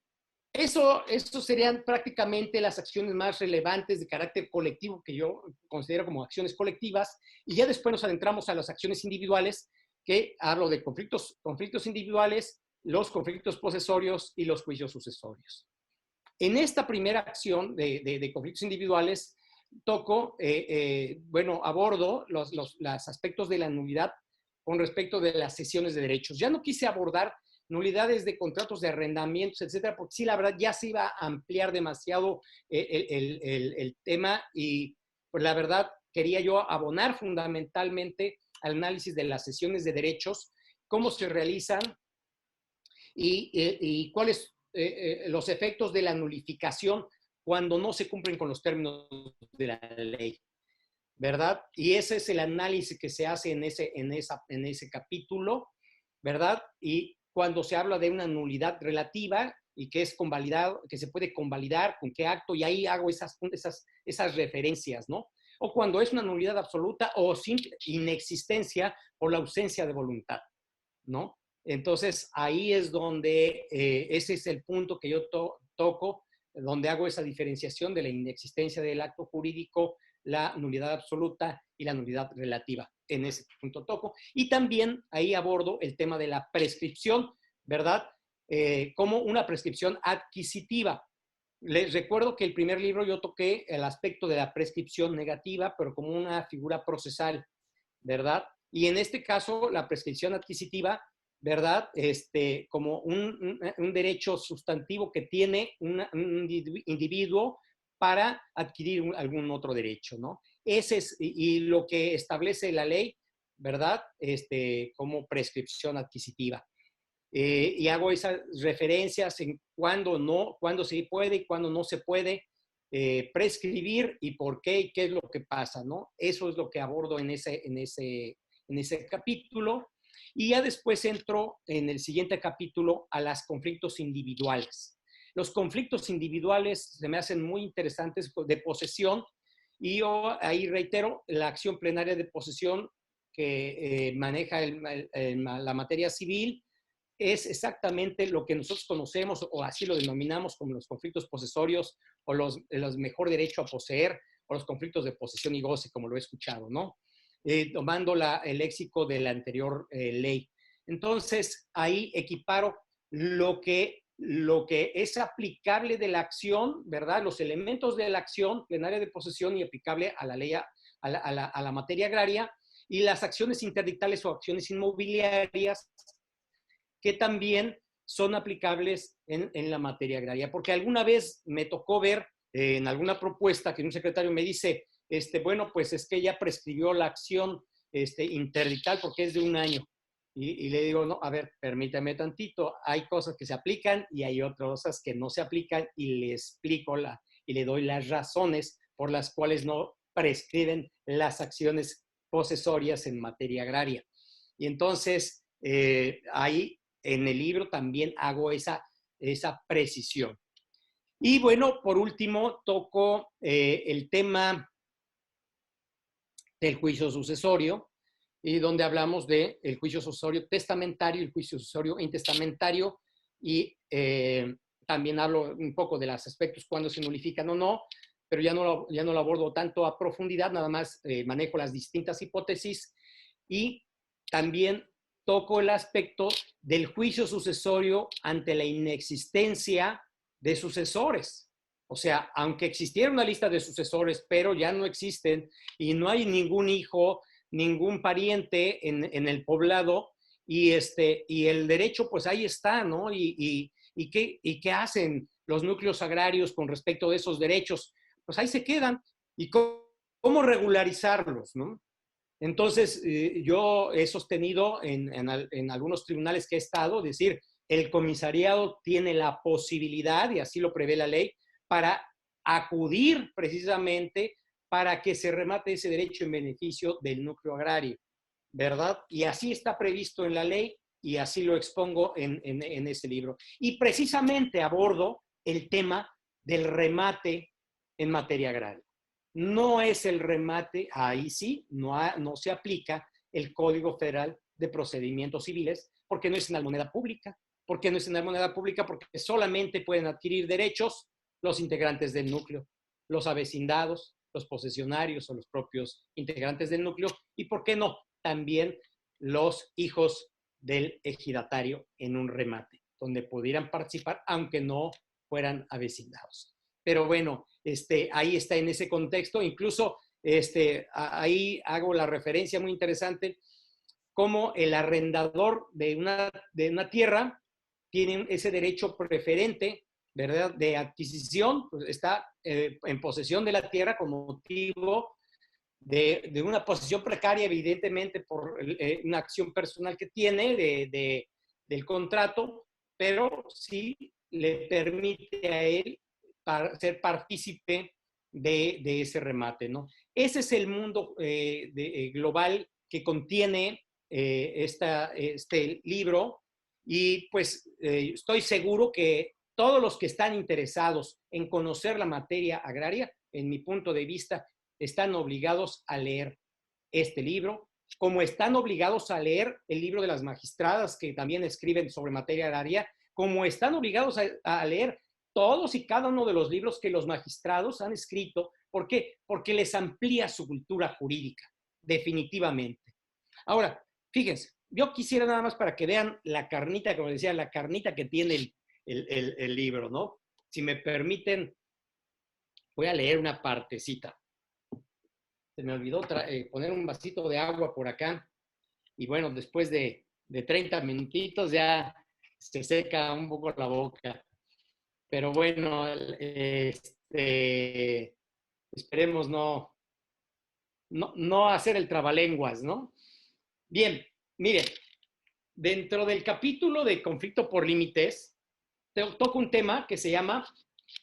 eso serían prácticamente las acciones más relevantes de carácter colectivo que yo considero como acciones colectivas, y ya después nos adentramos a las acciones individuales, que hablo de conflictos individuales, los conflictos posesorios y los juicios sucesorios. En esta primera acción de conflictos individuales, toco, abordo los aspectos de la nulidad con respecto de las cesiones de derechos. Ya no quise abordar nulidades de contratos de arrendamientos, etcétera, porque sí, la verdad, ya se iba a ampliar demasiado el tema, y pues la verdad quería yo abonar fundamentalmente al análisis de las cesiones de derechos, cómo se realizan y cuáles los efectos de la nulificación cuando no se cumplen con los términos de la ley, ¿verdad? Y ese es el análisis que se hace en ese capítulo, ¿verdad? Y cuando se habla de una nulidad relativa y que es convalidado, que se puede convalidar con qué acto, y ahí hago esas referencias, ¿no? O cuando es una nulidad absoluta o sin inexistencia por la ausencia de voluntad, ¿no? Entonces, ahí es donde, ese es el punto que yo toco, donde hago esa diferenciación de la inexistencia del acto jurídico, la nulidad absoluta y la nulidad relativa. En ese punto toco. Y también ahí abordo el tema de la prescripción, ¿verdad? Como una prescripción adquisitiva. Les recuerdo que el primer libro yo toqué el aspecto de la prescripción negativa, pero como una figura procesal, ¿verdad? Y en este caso, la prescripción adquisitiva, ¿verdad? Como un derecho sustantivo que tiene un individuo para adquirir algún otro derecho, ¿no? Ese es, y lo que establece la ley, ¿verdad? Como prescripción adquisitiva. Y hago esas referencias en cuándo se puede y cuándo no se puede prescribir, y por qué y qué es lo que pasa, ¿no? Eso es lo que abordo en ese capítulo. Y ya después entro en el siguiente capítulo a los conflictos individuales. Los conflictos individuales se me hacen muy interesantes, de posesión, y yo ahí reitero la acción plenaria de posesión que maneja la materia civil. Es exactamente lo que nosotros conocemos, o así lo denominamos, como los conflictos posesorios, o los mejor derecho a poseer, o los conflictos de posesión y goce, como lo he escuchado, ¿no? Tomando el léxico de la anterior ley. Entonces, ahí equiparo lo que es aplicable de la acción, ¿verdad? Los elementos de la acción plenaria de posesión y aplicable a la ley, a la materia agraria, y las acciones interdictales o acciones inmobiliarias que también son aplicables en la materia agraria. Porque alguna vez me tocó ver en alguna propuesta que un secretario me dice, bueno, pues es que ya prescribió la acción interdictal porque es de un año. Y le digo, no, a ver, permítame tantito, hay cosas que se aplican y hay otras cosas que no se aplican, y le explico y le doy las razones por las cuales no prescriben las acciones posesorias en materia agraria. Y entonces, ahí en el libro también hago esa precisión. Y bueno, por último, toco el tema del juicio sucesorio, y donde hablamos del juicio sucesorio testamentario y el juicio sucesorio intestamentario, y también hablo un poco de los aspectos cuando se nulifican o no, pero ya no lo abordo tanto a profundidad, nada más manejo las distintas hipótesis, y también toco el aspecto del juicio sucesorio ante la inexistencia de sucesores. O sea, aunque existiera una lista de sucesores, pero ya no existen y no hay ningún hijo, ningún pariente en el poblado, y el derecho pues ahí está, ¿no? ¿Y qué hacen los núcleos agrarios con respecto de esos derechos? Pues ahí se quedan. ¿Y cómo regularizarlos, no? Entonces, yo he sostenido en algunos tribunales que he estado, decir, el comisariado tiene la posibilidad, y así lo prevé la ley, para acudir precisamente para que se remate ese derecho en beneficio del núcleo agrario, ¿verdad? Y así está previsto en la ley y así lo expongo en ese libro. Y precisamente abordo el tema del remate en materia agraria. No es el remate, ahí sí, no se aplica el Código Federal de Procedimientos Civiles, porque no es en la moneda pública. ¿Por qué no es en la moneda pública? Porque solamente pueden adquirir derechos los integrantes del núcleo, los avecindados, los posesionarios o los propios integrantes del núcleo, y ¿por qué no? También los hijos del ejidatario en un remate, donde pudieran participar, aunque no fueran avecindados. Pero bueno, ahí está en ese contexto, incluso ahí hago la referencia muy interesante, como el arrendador de una tierra tiene ese derecho preferente, ¿verdad?, de adquisición, pues está en posesión de la tierra con motivo de una posición precaria, evidentemente, por una acción personal que tiene del contrato, pero sí le permite a él ser partícipe de ese remate, ¿no? Ese es el mundo global que contiene este libro, y pues estoy seguro que todos los que están interesados en conocer la materia agraria, en mi punto de vista, están obligados a leer este libro, como están obligados a leer el libro de las magistradas que también escriben sobre materia agraria, como están obligados a leer todos y cada uno de los libros que los magistrados han escrito. ¿Por qué? Porque les amplía su cultura jurídica, definitivamente. Ahora, fíjense, yo quisiera nada más para que vean la carnita, como decía, la carnita que tiene el libro, ¿no? Si me permiten, voy a leer una partecita. Se me olvidó poner un vasito de agua por acá. Y bueno, después de 30 minutitos ya se seca un poco la boca. Pero bueno, esperemos no hacer el trabalenguas, ¿no? Bien, miren, dentro del capítulo de conflicto por límites, toco un tema que se llama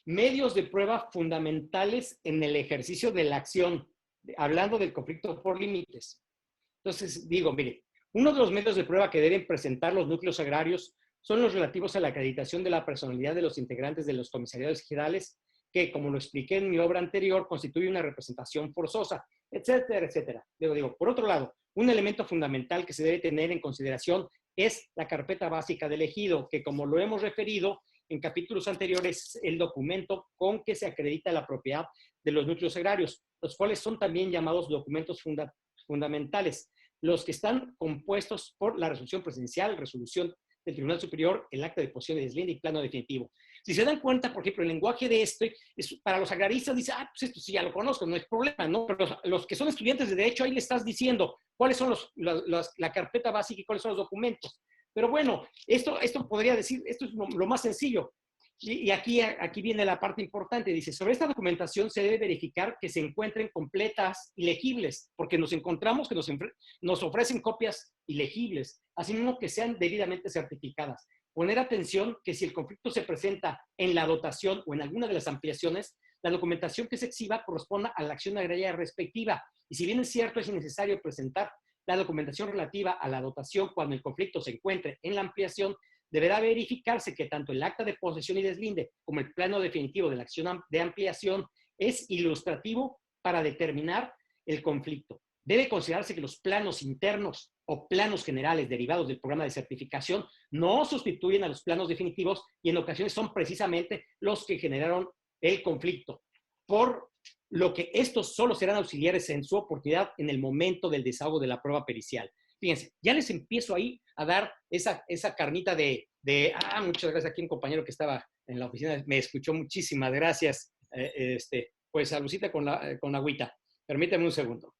medios de prueba fundamentales en el ejercicio de la acción, hablando del conflicto por límites. Entonces, digo, mire, uno de los medios de prueba que deben presentar los núcleos agrarios son los relativos a la acreditación de la personalidad de los integrantes de los comisariados ejidales, que, como lo expliqué en mi obra anterior, constituye una representación forzosa, etcétera, etcétera. Digo, por otro lado, un elemento fundamental que se debe tener en consideración es la carpeta básica del ejido, que, como lo hemos referido en capítulos anteriores, es el documento con que se acredita la propiedad de los núcleos agrarios, los cuales son también llamados documentos fundamentales, los que están compuestos por la resolución presidencial, resolución del Tribunal Superior, el acta de posesión de deslinde y plano definitivo. Si se dan cuenta, por ejemplo, el lenguaje de para los agraristas dice, pues esto sí ya lo conozco, no hay problema, ¿no? Pero los que son estudiantes de Derecho, ahí le estás diciendo cuáles son la carpeta básica y cuáles son los documentos. Pero bueno, esto podría decir, esto es lo más sencillo. Y aquí viene la parte importante. Dice, sobre esta documentación se debe verificar que se encuentren completas y legibles, porque nos encontramos que nos ofrecen copias ilegibles, así mismo que sean debidamente certificadas. Poner atención que si el conflicto se presenta en la dotación o en alguna de las ampliaciones, la documentación que se exhiba corresponda a la acción agraria respectiva. Y si bien es cierto, es innecesario presentar la documentación relativa a la dotación cuando el conflicto se encuentre en la ampliación, deberá verificarse que tanto el acta de posesión y deslinde como el plano definitivo de la acción de ampliación es ilustrativo para determinar el conflicto. Debe considerarse que los planos internos o planos generales derivados del programa de certificación no sustituyen a los planos definitivos y en ocasiones son precisamente los que generaron el conflicto, por lo que estos solo serán auxiliares en su oportunidad en el momento del desahogo de la prueba pericial. Fíjense, ya les empiezo ahí a dar esa carnita muchas gracias. Aquí un compañero que estaba en la oficina me escuchó, muchísimas gracias. Pues saludcita con agüita. Permíteme un segundo.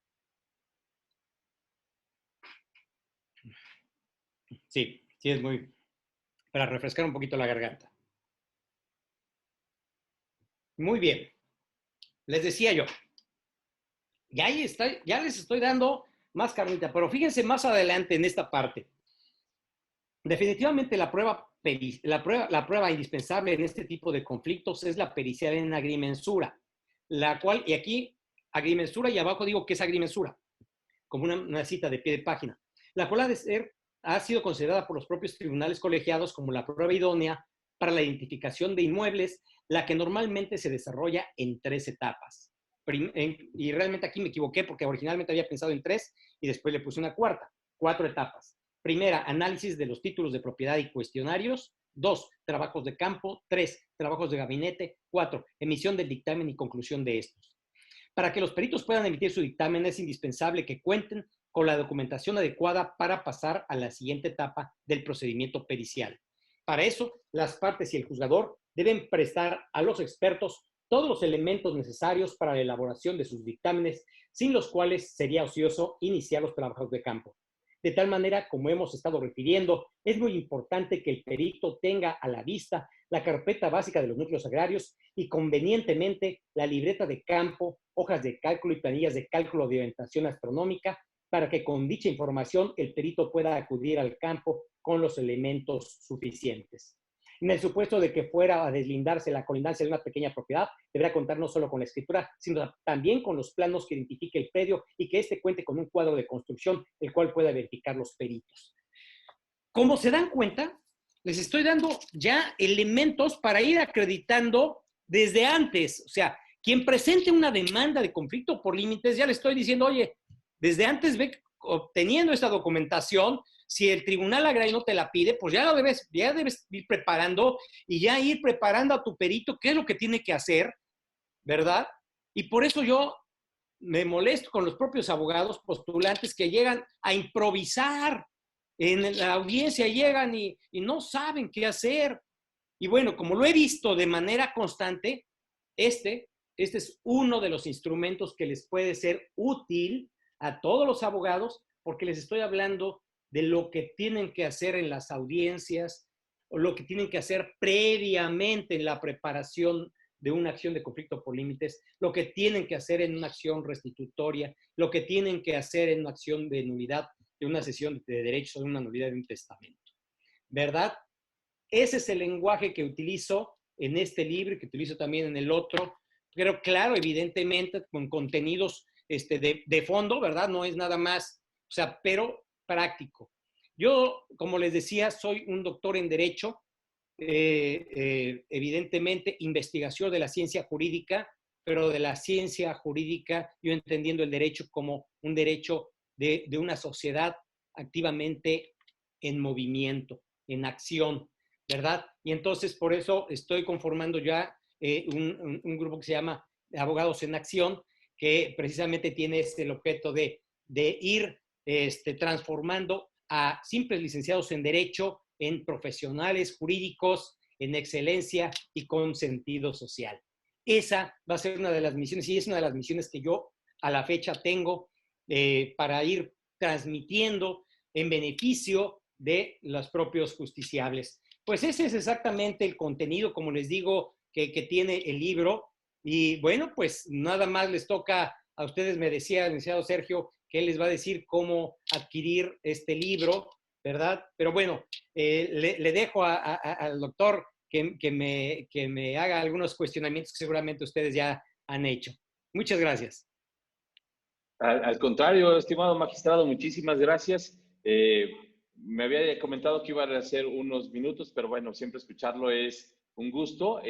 Sí, es para refrescar un poquito la garganta. Muy bien. Les decía yo, ya les estoy dando más carnita, pero fíjense más adelante en esta parte. Definitivamente la prueba la prueba indispensable en este tipo de conflictos es la pericial en agrimensura, la cual, y aquí agrimensura y abajo digo que es agrimensura, como una cita de pie de página, la cual ha sido considerada por los propios tribunales colegiados como la prueba idónea para la identificación de inmuebles, la que normalmente se desarrolla en 3 etapas. Y realmente aquí me equivoqué porque originalmente había pensado en 3 y después le puse una cuarta. 4 etapas. Primera, análisis de los títulos de propiedad y cuestionarios. 2, trabajos de campo. 3, trabajos de gabinete. 4, emisión del dictamen y conclusión de estos. Para que los peritos puedan emitir su dictamen es indispensable que cuenten con la documentación adecuada para pasar a la siguiente etapa del procedimiento pericial. Para eso, las partes y el juzgador deben prestar a los expertos todos los elementos necesarios para la elaboración de sus dictámenes, sin los cuales sería ocioso iniciar los trabajos de campo. De tal manera, como hemos estado refiriendo, es muy importante que el perito tenga a la vista la carpeta básica de los núcleos agrarios y convenientemente la libreta de campo, hojas de cálculo y planillas de cálculo de orientación astronómica, para que con dicha información el perito pueda acudir al campo con los elementos suficientes. En el supuesto de que fuera a deslindarse la colindancia de una pequeña propiedad, deberá contar no solo con la escritura, sino también con los planos que identifique el predio y que éste cuente con un cuadro de construcción, el cual pueda verificar los peritos. Como se dan cuenta, les estoy dando ya elementos para ir acreditando desde antes. O sea, quien presente una demanda de conflicto por límites, ya le estoy diciendo, oye, desde antes ve obteniendo esta documentación. Si el tribunal agrario no te la pide, pues ya debes ir preparando y ya ir preparando a tu perito qué es lo que tiene que hacer, ¿verdad? Y por eso yo me molesto con los propios abogados postulantes que llegan a improvisar en la audiencia, llegan y no saben qué hacer. Y bueno, como lo he visto de manera constante, este es uno de los instrumentos que les puede ser útil a todos los abogados, porque les estoy hablando de lo que tienen que hacer en las audiencias o lo que tienen que hacer previamente en la preparación de una acción de conflicto por límites, lo que tienen que hacer en una acción restitutoria, lo que tienen que hacer en una acción de nulidad de una cesión de derechos, de una nulidad de un testamento. ¿Verdad? Ese es el lenguaje que utilizo en este libro y que utilizo también en el otro, pero claro, evidentemente con contenidos de fondo, ¿verdad? No es nada más, o sea, pero práctico. Yo, como les decía, soy un doctor en Derecho, evidentemente investigación de la ciencia jurídica, pero de la ciencia jurídica, yo entendiendo el derecho como un derecho de una sociedad activamente en movimiento, en acción, ¿verdad? Y entonces por eso estoy conformando ya un grupo que se llama Abogados en Acción, que precisamente tiene el objeto de ir transformando a simples licenciados en Derecho en profesionales jurídicos, en excelencia y con sentido social. Esa va a ser una de las misiones y es una de las misiones que yo a la fecha tengo para ir transmitiendo en beneficio de los propios justiciables. Pues ese es exactamente el contenido, como les digo, que tiene el libro. Y bueno, pues nada más les toca a ustedes, me decía el licenciado Sergio, que él les va a decir cómo adquirir este libro, ¿verdad? Pero bueno, le dejo al doctor que me haga algunos cuestionamientos que seguramente ustedes ya han hecho. Muchas gracias. Al contrario, estimado magistrado, muchísimas gracias. Me había comentado que iba a hacer unos minutos, pero bueno, siempre escucharlo es un gusto.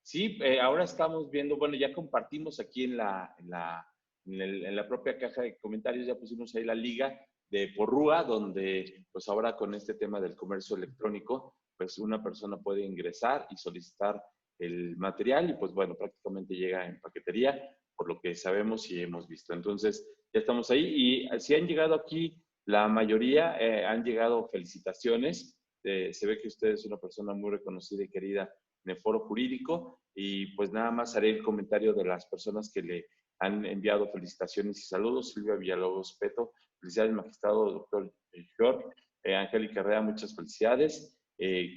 Sí, ahora estamos viendo, bueno, ya compartimos aquí en la propia caja de comentarios, ya pusimos ahí la liga de Porrúa, donde pues ahora con este tema del comercio electrónico, pues una persona puede ingresar y solicitar el material y pues bueno, prácticamente llega en paquetería, por lo que sabemos y hemos visto. Entonces, ya estamos ahí y si han llegado aquí, la mayoría han llegado felicitaciones. Se ve que usted es una persona muy reconocida y querida en el foro jurídico y pues nada más haré el comentario de las personas que le han enviado felicitaciones y saludos. Silvia Villalobos Peto, felicidades magistrado doctor George. Angélica Herrera, muchas felicidades.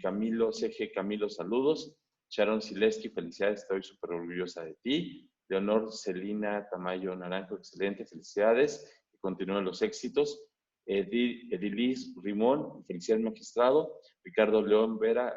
Camilo CG, Camilo, saludos. Sharon Sileski, felicidades, estoy súper orgullosa de ti. Leonor Celina Tamayo Naranjo, excelente, felicidades, que continúen los éxitos. Edilis Rimón, felicidades magistrado. Ricardo León Vera,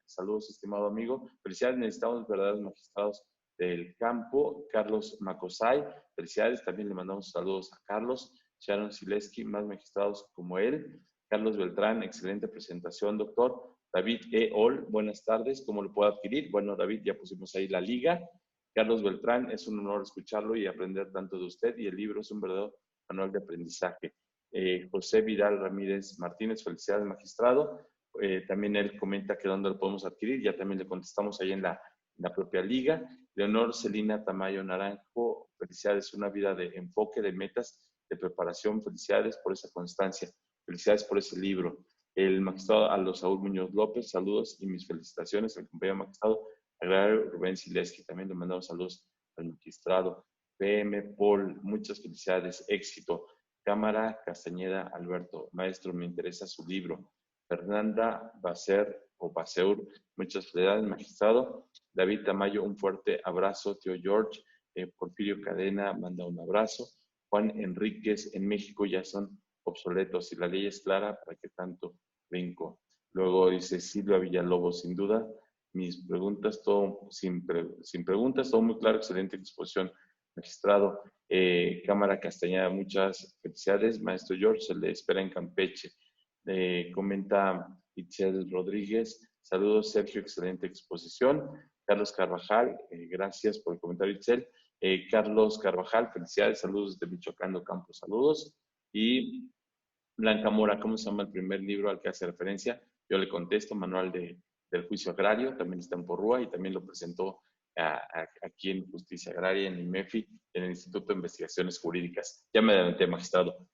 saludos estimado amigo. Felicidades, necesitamos verdaderos magistrados del campo. Carlos Macosay, felicidades, también le mandamos saludos a Carlos. Sharon Sileski, más magistrados como él. Carlos Beltrán, excelente presentación, doctor. David E. Ol, buenas tardes, ¿cómo lo puedo adquirir? Bueno, David, ya pusimos ahí la liga. Carlos Beltrán, es un honor escucharlo y aprender tanto de usted, y el libro es un verdadero manual de aprendizaje. José Vidal Ramírez Martínez, felicidades, magistrado. También él comenta que dónde lo podemos adquirir, ya también le contestamos ahí en la propia liga. Leonor Celina Tamayo Naranjo, felicidades, una vida de enfoque, de metas, de preparación, felicidades por esa constancia, felicidades por ese libro. El magistrado Aldo Saúl Muñoz López, saludos y mis felicitaciones al compañero magistrado agrario Rubén Sileski, también le mandamos saludos al magistrado. PM Paul, muchas felicidades, éxito. Cámara Castañeda Alberto, maestro, me interesa su libro. Fernanda Baseur, muchas felicidades, magistrado. David Tamayo, un fuerte abrazo. Tío George, Porfirio Cadena, manda un abrazo. Juan Enríquez, en México ya son obsoletos. Si la ley es clara, ¿para qué tanto brinco? Luego dice Silvia Villalobos, sin duda, mis preguntas, todo sin preguntas, todo muy claro, excelente exposición, magistrado. Cámara Castañeda, muchas felicidades. Maestro George, se le espera en Campeche. Comenta Itzel Rodríguez, saludos Sergio, excelente exposición. Carlos Carvajal, gracias por el comentario Itzel. Carlos Carvajal, felicidades, saludos de Michoacán Ocampo, saludos. Y Blanca Mora, ¿cómo se llama el primer libro al que hace referencia? Yo le contesto, Manual del Juicio Agrario, también está en Porrúa y también lo presentó aquí en Justicia Agraria, en IMEFI, en el Instituto de Investigaciones Jurídicas. Ya me adelanté, magistrado.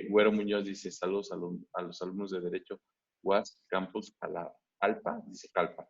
Güero Muñoz dice, saludos a los alumnos de Derecho, UAS, Campus Alpa, dice Calpa.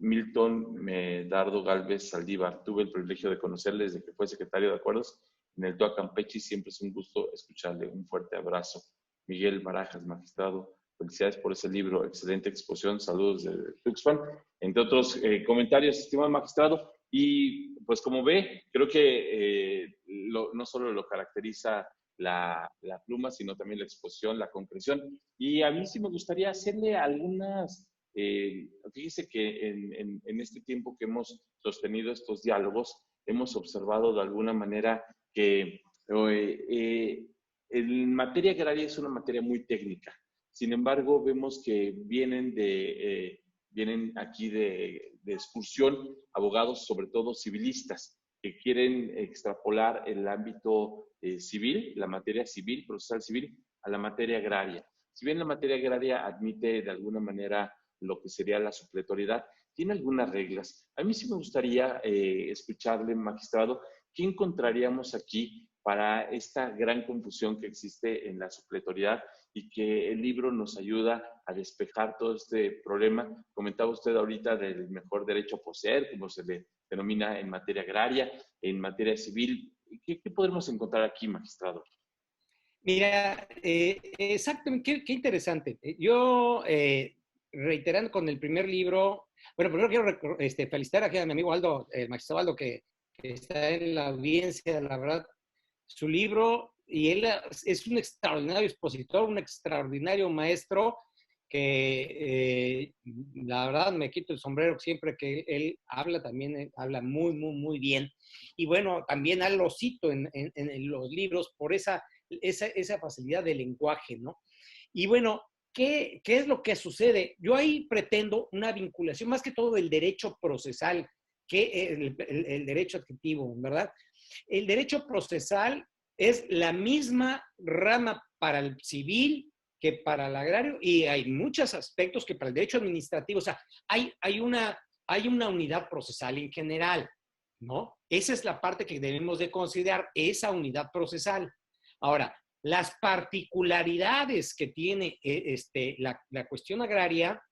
Milton Medardo Galvez Saldívar, tuve el privilegio de conocerle desde que fue secretario de Acuerdos en el TOA Campeche, siempre es un gusto escucharle. Un fuerte abrazo. Miguel Barajas, magistrado, felicidades por ese libro, excelente exposición, saludos de Tuxpan, entre otros comentarios, estimado magistrado. Y pues como ve, creo que no solo lo caracteriza la pluma, sino también la exposición, la concreción. Y a mí sí me gustaría hacerle algunas, fíjese que en este tiempo que hemos sostenido estos diálogos, hemos observado de alguna manera que en materia agraria es una materia muy técnica. Sin embargo, vemos que vienen aquí de excursión abogados, sobre todo civilistas, que quieren extrapolar el ámbito civil, la materia civil, procesal civil, a la materia agraria. Si bien la materia agraria admite de alguna manera lo que sería la supletoriedad, tiene algunas reglas. A mí sí me gustaría escucharle, magistrado, ¿qué encontraríamos aquí para esta gran confusión que existe en la supletoriedad y que el libro nos ayuda a despejar todo este problema? Comentaba usted ahorita del mejor derecho a poseer, como se le denomina en materia agraria, en materia civil. ¿Qué podemos encontrar aquí, magistrado? Mira, exactamente, qué interesante. Yo, reiterando con el primer libro, bueno, primero quiero felicitar aquí a mi amigo Aldo, el magistrado Aldo, que está en la audiencia, la verdad, su libro, y él es un extraordinario expositor, un extraordinario maestro, que la verdad me quito el sombrero siempre que él habla, también habla muy, muy, muy bien. Y bueno, también lo cito en los libros por esa facilidad de lenguaje, ¿no? Y bueno, ¿qué es lo que sucede? Yo ahí pretendo una vinculación, más que todo del derecho procesal, que el derecho adjetivo, ¿verdad? El derecho procesal es la misma rama para el civil que para el agrario, y hay muchos aspectos que para el derecho administrativo, o sea, hay una unidad procesal en general, ¿no? Esa es la parte que debemos de considerar, esa unidad procesal. Ahora, las particularidades que tiene la cuestión agraria,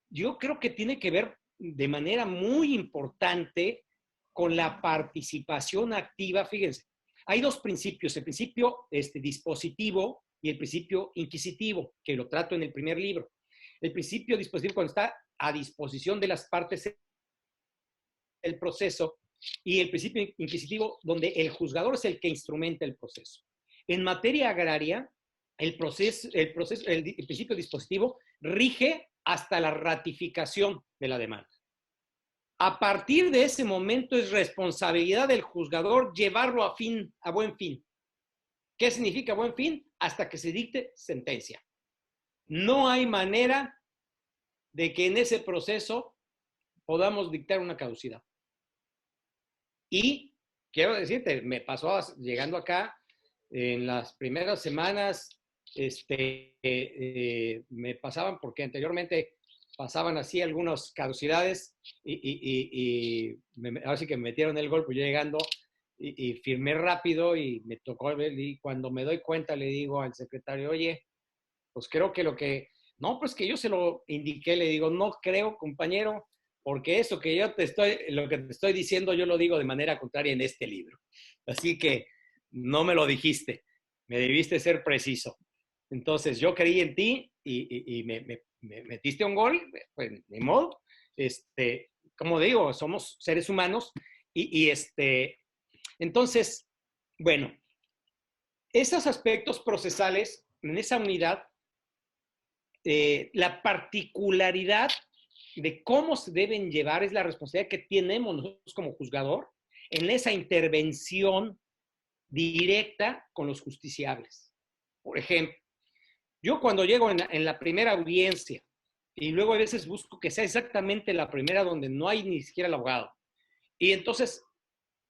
yo creo que tiene que ver de manera muy importante con la participación activa. Fíjense, hay dos principios, el principio dispositivo y el principio inquisitivo, que lo trato en el primer libro. El principio dispositivo cuando está a disposición de las partes del proceso, y el principio inquisitivo donde el juzgador es el que instrumenta el proceso. En materia agraria, el principio dispositivo rige hasta la ratificación de la demanda. A partir de ese momento es responsabilidad del juzgador llevarlo a buen fin. ¿Qué significa buen fin? Hasta que se dicte sentencia. No hay manera de que en ese proceso podamos dictar una caducidad. Y quiero decirte, me pasó llegando acá, en las primeras semanas, me pasaban, porque anteriormente pasaban así algunas caducidades ahora sí que me metieron el gol, pues yo llegando y firmé rápido y me tocó ver, y cuando me doy cuenta le digo al secretario, oye, pues creo que no, pues que yo se lo indiqué, le digo, no creo, compañero, porque eso que lo que te estoy diciendo, yo lo digo de manera contraria en este libro. Así que no me lo dijiste, me debiste ser preciso. Entonces yo creí en ti y me metiste un gol, pues ni modo. Como digo, somos seres humanos entonces, bueno, esos aspectos procesales en esa unidad, la particularidad de cómo se deben llevar es la responsabilidad que tenemos nosotros como juzgador en esa intervención directa con los justiciables. Por ejemplo, yo cuando llego en la primera audiencia y luego a veces busco que sea exactamente la primera donde no hay ni siquiera el abogado, y entonces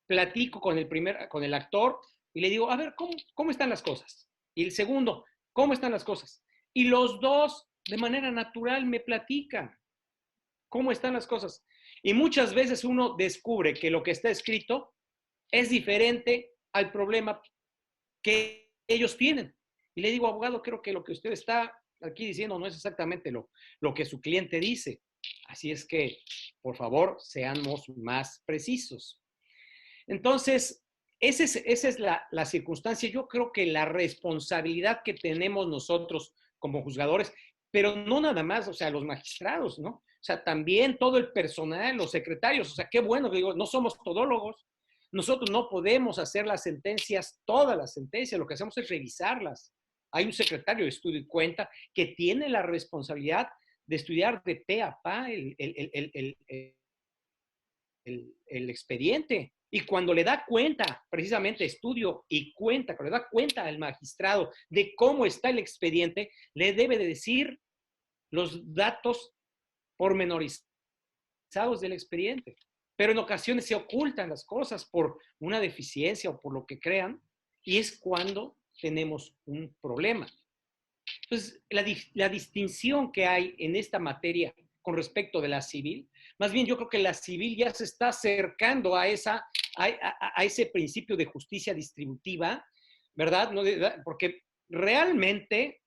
platico con el actor y le digo, a ver, ¿cómo están las cosas? Y el segundo, ¿cómo están las cosas? Y los dos, de manera natural, me platican cómo están las cosas. Y muchas veces uno descubre que lo que está escrito es diferente al problema que ellos tienen. Y le digo, abogado, creo que lo que usted está aquí diciendo no es exactamente lo que su cliente dice. Así es que, por favor, seamos más precisos. Entonces, esa es la circunstancia. Yo creo que la responsabilidad que tenemos nosotros como juzgadores, pero no nada más, o sea, los magistrados, ¿no? O sea, también todo el personal, los secretarios, o sea, qué bueno, digo, no somos todólogos. Nosotros no podemos hacer las sentencias, todas las sentencias, lo que hacemos es revisarlas. Hay un secretario de estudio y cuenta que tiene la responsabilidad de estudiar de pe a pa el expediente. Y cuando le da cuenta, precisamente estudio y cuenta, cuando le da cuenta al magistrado de cómo está el expediente, le debe de decir los datos pormenorizados del expediente. Pero en ocasiones se ocultan las cosas por una deficiencia o por lo que crean, y es cuando tenemos un problema. Entonces, la distinción que hay en esta materia con respecto de la civil, más bien yo creo que la civil ya se está acercando a ese principio de justicia distributiva, ¿verdad? Porque realmente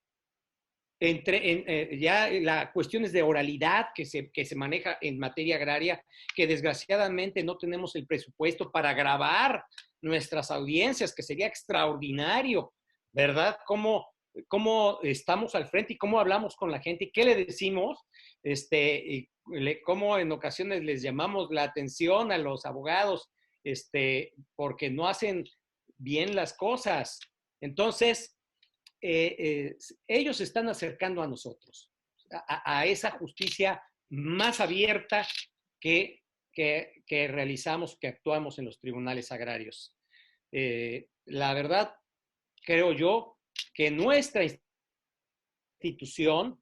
ya la cuestiones de oralidad que se maneja en materia agraria, que desgraciadamente no tenemos el presupuesto para grabar nuestras audiencias, que sería extraordinario, ¿verdad? Cómo estamos al frente y cómo hablamos con la gente y qué le decimos, cómo en ocasiones les llamamos la atención a los abogados, porque no hacen bien las cosas. Entonces, ellos se están acercando a nosotros, a esa justicia más abierta que realizamos, que actuamos en los tribunales agrarios. La verdad, creo yo que nuestra institución,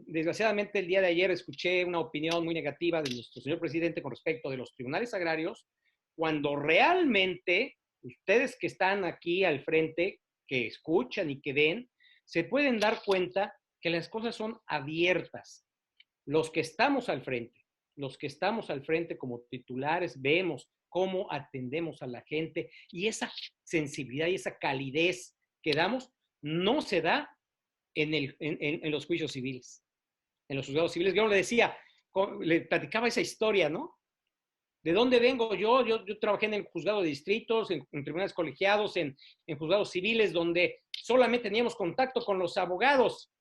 desgraciadamente el día de ayer escuché una opinión muy negativa de nuestro señor presidente con respecto de los tribunales agrarios, cuando realmente ustedes que están aquí al frente, que escuchan y que ven, se pueden dar cuenta que las cosas son abiertas. Los que estamos al frente como titulares, vemos cómo atendemos a la gente y esa sensibilidad y esa calidez que damos no se da en los juicios civiles, en los juzgados civiles. Yo le decía, le platicaba esa historia, ¿no? ¿De dónde vengo yo? Yo trabajé en el juzgado de distritos, en tribunales colegiados, en juzgados civiles, donde solamente teníamos contacto con los abogados.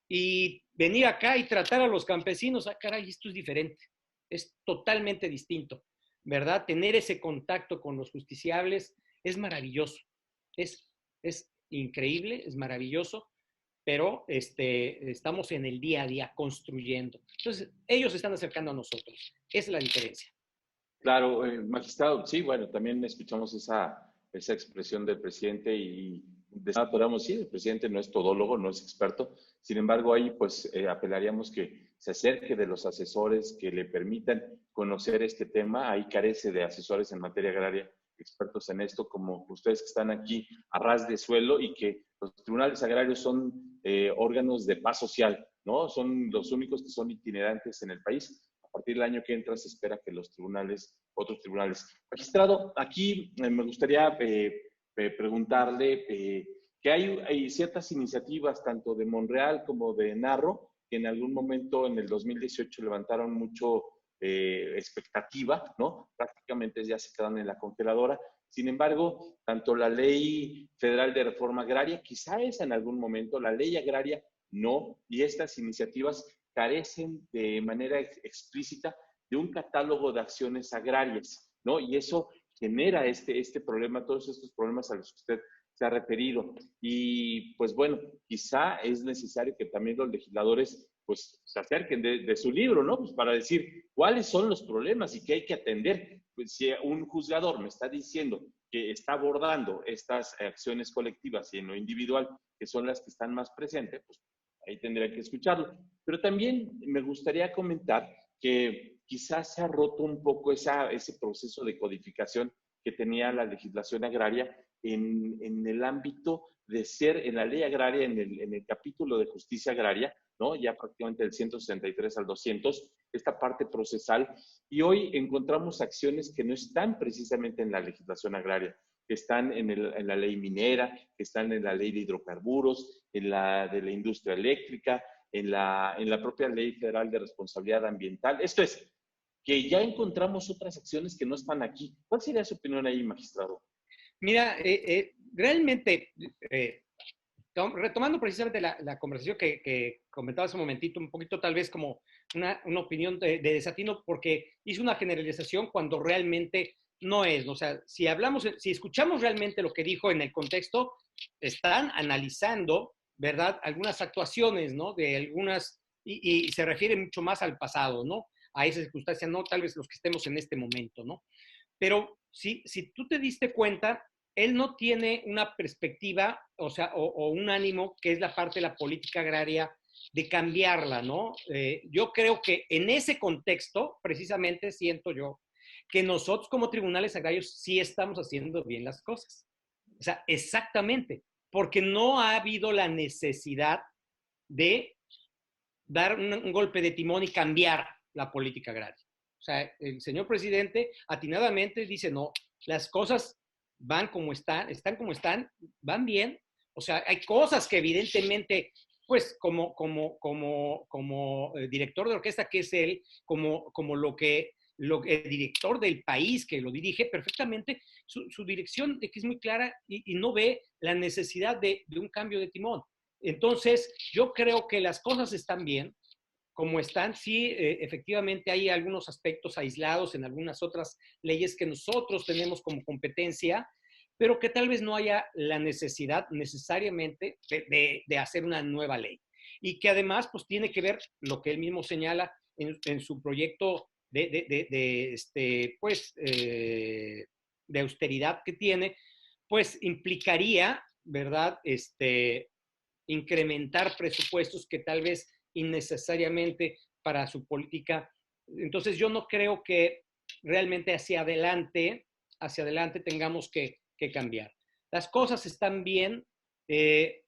Y venir acá y tratar a los campesinos, caray, esto es diferente, es totalmente distinto, ¿verdad? Tener ese contacto con los justiciables es maravilloso, es increíble, es maravilloso, pero estamos en el día a día construyendo. Entonces, ellos se están acercando a nosotros. Esa es la diferencia. Claro, magistrado, sí, bueno, también escuchamos esa expresión del presidente y de nada podamos sí, el presidente no es todólogo, no es experto, sin embargo, ahí pues apelaríamos que se acerque de los asesores que le permitan conocer este tema, ahí carece de asesores en materia agraria, expertos en esto, como ustedes que están aquí a ras de suelo y que los tribunales agrarios son órganos de paz social, ¿no? Son los únicos que son itinerantes en el país. A partir del año que entra se espera que los tribunales, otros tribunales. Magistrado, aquí me gustaría preguntarle que hay ciertas iniciativas, tanto de Monreal como de Narro, que en algún momento en el 2018 levantaron mucho expectativa, ¿no? Prácticamente ya se quedan en la congeladora. Sin embargo, tanto la Ley Federal de Reforma Agraria, quizá es en algún momento, la Ley Agraria no, y estas iniciativas carecen de manera explícita de un catálogo de acciones agrarias, ¿no? Y eso genera este problema, todos estos problemas a los que usted se ha referido. Y pues bueno, quizá es necesario que también los legisladores pues se acerquen de su libro, ¿no? Pues para decir cuáles son los problemas y qué hay que atender. Pues si un juzgador me está diciendo que está abordando estas acciones colectivas y en lo individual, que son las que están más presentes, pues ahí tendría que escucharlo. Pero también me gustaría comentar que quizás se ha roto un poco ese proceso de codificación que tenía la legislación agraria en el ámbito de ser en la ley agraria, en el capítulo de justicia agraria, ¿no? Ya prácticamente del 163 al 200, esta parte procesal, y hoy encontramos acciones que no están precisamente en la legislación agraria, que están en la ley minera, que están en la ley de hidrocarburos, en la de la industria eléctrica, en la propia ley federal de responsabilidad ambiental. Esto es, que ya encontramos otras acciones que no están aquí. ¿Cuál sería su opinión ahí, magistrado? Mira, realmente, retomando precisamente la conversación que comentaba hace un momentito, un poquito tal vez como una opinión de desatino, porque hizo una generalización cuando realmente no es. O sea, si escuchamos realmente lo que dijo en el contexto, están analizando, ¿verdad? Algunas actuaciones, ¿no? De algunas, y se refiere mucho más al pasado, ¿no? A esa circunstancia, no tal vez los que estemos en este momento, ¿no? Pero si tú te diste cuenta, él no tiene una perspectiva, o sea, o un ánimo, que es la parte de la política agraria, de cambiarla, ¿no? Yo creo que en ese contexto, precisamente, siento yo, que nosotros como tribunales agrarios sí estamos haciendo bien las cosas. O sea, exactamente, porque no ha habido la necesidad de dar un golpe de timón y cambiar la política agraria. O sea, el señor presidente atinadamente dice, no, las cosas van como están como están, van bien. O sea, hay cosas que evidentemente, pues como director de orquesta que es él, como el director del país que lo dirige perfectamente, su dirección que es muy clara y no ve la necesidad de un cambio de timón. Entonces, yo creo que las cosas están bien, como están. Sí, efectivamente hay algunos aspectos aislados en algunas otras leyes que nosotros tenemos como competencia, pero que tal vez no haya la necesidad necesariamente de hacer una nueva ley. Y que además, pues tiene que ver lo que él mismo señala en su proyecto de austeridad que tiene, pues implicaría, ¿verdad? Incrementar presupuestos que tal vez innecesariamente para su política. Entonces yo no creo que realmente hacia adelante tengamos que cambiar. Las cosas están bien.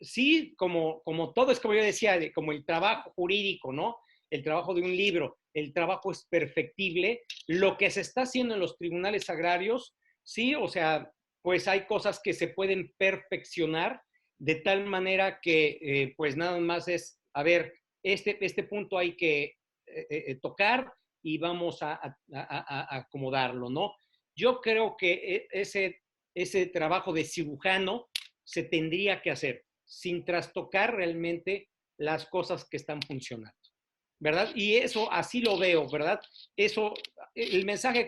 Sí, como todo es como yo decía, como el trabajo jurídico, ¿no? El trabajo de un libro, el trabajo es perfectible. Lo que se está haciendo en los tribunales agrarios, sí, o sea, pues hay cosas que se pueden perfeccionar de tal manera que pues nada más es, a ver, este punto hay que tocar y vamos a acomodarlo, ¿no? Yo creo que ese trabajo de cirujano se tendría que hacer sin trastocar realmente las cosas que están funcionando, ¿verdad? Y eso así lo veo, ¿verdad? Eso, el mensaje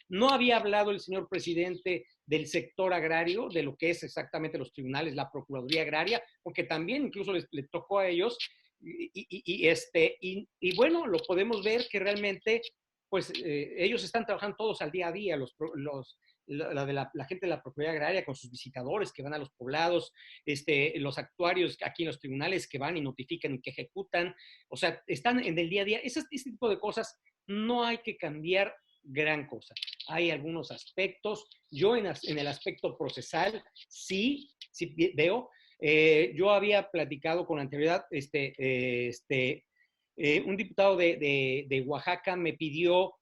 no había hablado el señor presidente del sector agrario, de lo que es exactamente los tribunales, la Procuraduría Agraria, porque también incluso les tocó a ellos. Y bueno, lo podemos ver que realmente, pues ellos están trabajando todos al día a día, la gente de la Procuraduría Agraria con sus visitadores que van a los poblados, los actuarios aquí en los tribunales que van y notifican y que ejecutan, o sea, están en el día a día. Ese tipo de cosas no hay que cambiar gran cosa. Hay algunos aspectos. Yo en el aspecto procesal sí veo. Yo había platicado con anterioridad, un diputado de Oaxaca me pidió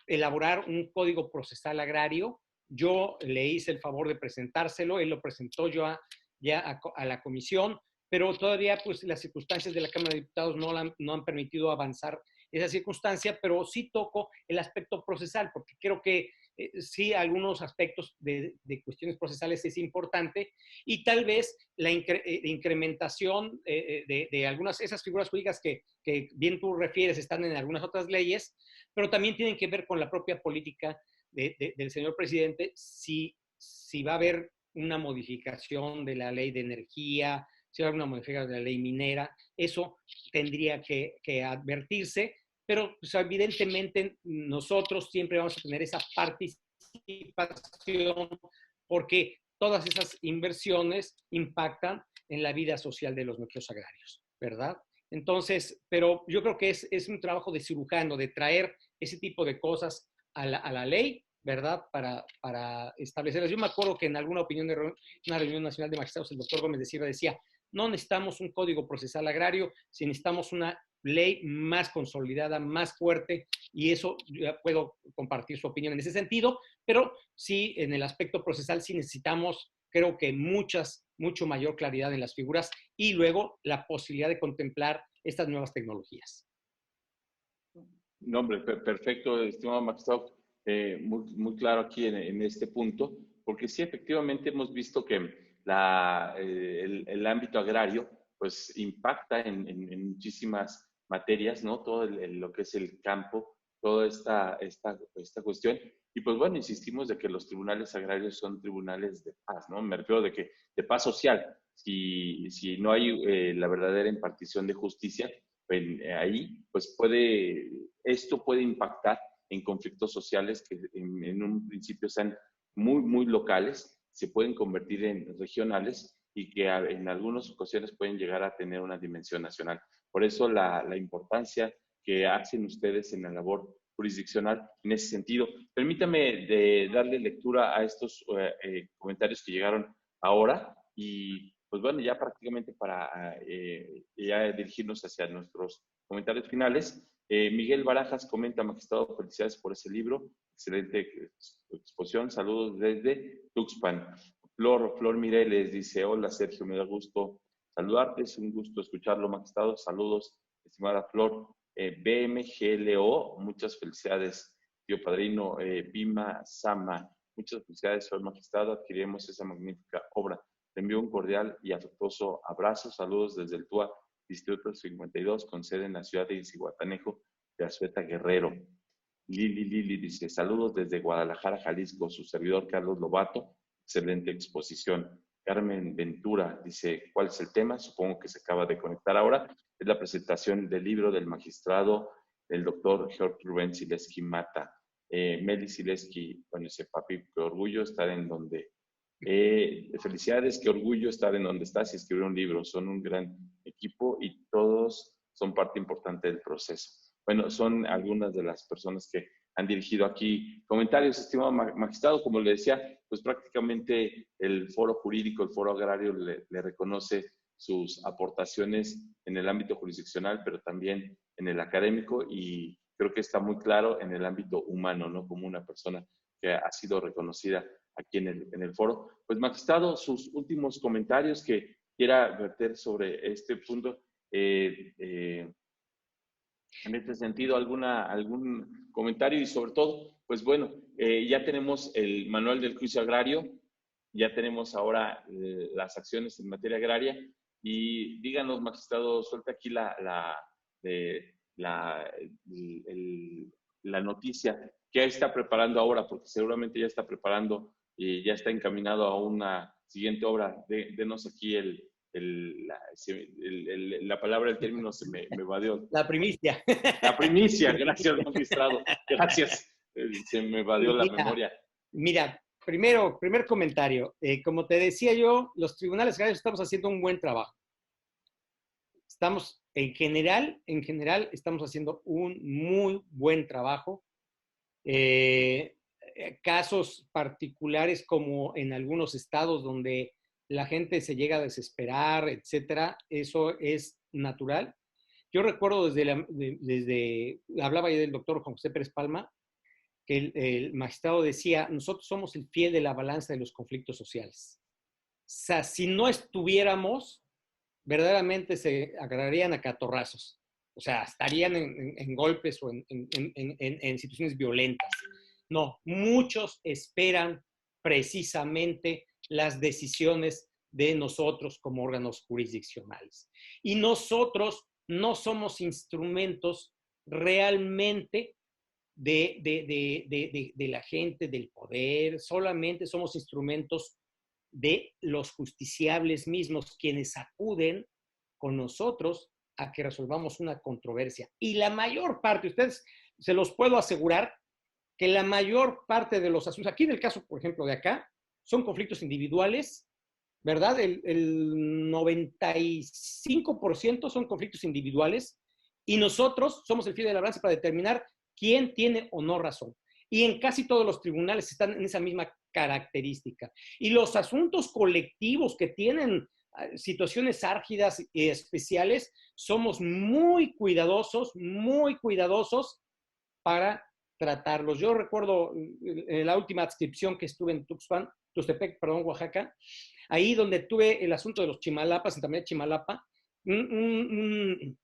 elaborar un código procesal agrario. Yo le hice el favor de presentárselo, él lo presentó ya a la comisión, pero todavía pues las circunstancias de la Cámara de Diputados no han permitido avanzar esa circunstancia, pero sí toco el aspecto procesal, porque creo que sí algunos aspectos de cuestiones procesales es importante, y tal vez la incrementación de algunas esas figuras jurídicas que bien tú refieres están en algunas otras leyes, pero también tienen que ver con la propia política del señor presidente, si va a haber una modificación de la ley de energía, si va a haber una modificación de la ley minera, eso tendría que advertirse, pero pues, evidentemente nosotros siempre vamos a tener esa participación porque todas esas inversiones impactan en la vida social de los núcleos agrarios, ¿verdad? Entonces, pero yo creo que es un trabajo de cirujano, de traer ese tipo de cosas a la ley, ¿verdad? Para establecerlas. Yo me acuerdo que en alguna opinión de una reunión nacional de magistrados, el doctor Gómez de Silva decía, no necesitamos un código procesal agrario, si necesitamos una ley más consolidada, más fuerte, y eso ya puedo compartir su opinión en ese sentido, pero sí, en el aspecto procesal sí necesitamos, creo que mucho mayor claridad en las figuras y luego la posibilidad de contemplar estas nuevas tecnologías. No, hombre, perfecto, estimado magistrado, muy claro aquí en este punto, porque sí, efectivamente hemos visto que el ámbito agrario pues impacta en muchísimas materias, ¿no? Todo lo que es el campo, toda esta cuestión. Y pues bueno, insistimos de que los tribunales agrarios son tribunales de paz, ¿no? Me refiero de paz social. Si no hay la verdadera impartición de justicia, ahí, pues esto puede impactar en conflictos sociales que en un principio sean muy locales, se pueden convertir en regionales y que en algunas ocasiones pueden llegar a tener una dimensión nacional. Por eso la importancia que hacen ustedes en la labor jurisdiccional en ese sentido. Permítame darle lectura a estos comentarios que llegaron ahora y pues bueno, ya prácticamente para ya dirigirnos hacia nuestros comentarios finales. Miguel Barajas comenta, magistrado, felicidades por ese libro, excelente exposición, saludos desde Tuxpan. Flor Mireles dice, hola Sergio, me da gusto saludarte, es un gusto escucharlo, magistrado, saludos, estimada Flor. BMGLO, muchas felicidades, tío padrino. Bima Sama, muchas felicidades, señor magistrado, adquiriremos esa magnífica obra. Te envío un cordial y afectuoso abrazo. Saludos desde el TUA Distrito 52, con sede en la ciudad de Iziguatanejo de Azueta, Guerrero. Lili dice, saludos desde Guadalajara, Jalisco. Su servidor Carlos Lobato, excelente exposición. Carmen Ventura dice, ¿cuál es el tema? Supongo que se acaba de conectar ahora. Es la presentación del libro del magistrado, el doctor George Rubén Sileski Mata. Meli Sileski, bueno, dice, papi, qué orgullo estar en donde felicidades, qué orgullo estar en donde estás y escribir un libro. Son un gran equipo y todos son parte importante del proceso. Bueno, son algunas de las personas que han dirigido aquí comentarios, estimado magistrado. Como le decía, pues prácticamente el foro jurídico, el foro agrario le reconoce sus aportaciones en el ámbito jurisdiccional, pero también en el académico, y creo que está muy claro en el ámbito humano, ¿no? Como una persona que ha sido reconocida aquí en el foro. Pues, magistrado, sus últimos comentarios que quiera verter sobre este punto. En este sentido, algún comentario y sobre todo, pues bueno, ya tenemos el manual del juicio agrario, ya tenemos ahora las acciones en materia agraria y díganos, magistrado, suelta aquí la noticia ¿qué está preparando ahora? Porque seguramente ya está preparando y ya está encaminado a una siguiente obra. Denos aquí la palabra, el término me evadió. La primicia. La primicia, gracias, magistrado. Gracias. Se me evadió la Mira, memoria. mira, primer comentario. Como te decía yo, los tribunales agrarios estamos haciendo un buen trabajo. Estamos, en general, estamos haciendo un muy buen trabajo. Casos particulares como en algunos estados donde la gente se llega a desesperar, etcétera, eso es natural. Yo recuerdo hablaba ya del doctor Juan José Pérez Palma, que el magistrado decía, nosotros somos el fiel de la balanza de los conflictos sociales. O sea, si no estuviéramos, verdaderamente se agarrarían a catorrazos. O sea, estarían en golpes o en situaciones violentas. No, muchos esperan precisamente las decisiones de nosotros como órganos jurisdiccionales. Y nosotros no somos instrumentos realmente de la gente, del poder, solamente somos instrumentos de los justiciables mismos, quienes acuden con nosotros a que resolvamos una controversia. Y la mayor parte, ustedes se los puedo asegurar, que la mayor parte de los asuntos, aquí en el caso, por ejemplo, de acá, son conflictos individuales, ¿verdad? El 95% son conflictos individuales y nosotros somos el fiel de la balanza para determinar quién tiene o no razón. Y en casi todos los tribunales están en esa misma característica. Y los asuntos colectivos que tienen situaciones álgidas y especiales, somos muy cuidadosos para tratarlos. Yo recuerdo en la última adscripción que estuve en Tuxtepec, Oaxaca, ahí donde tuve el asunto de los Chimalapas, en también Chimalapa, un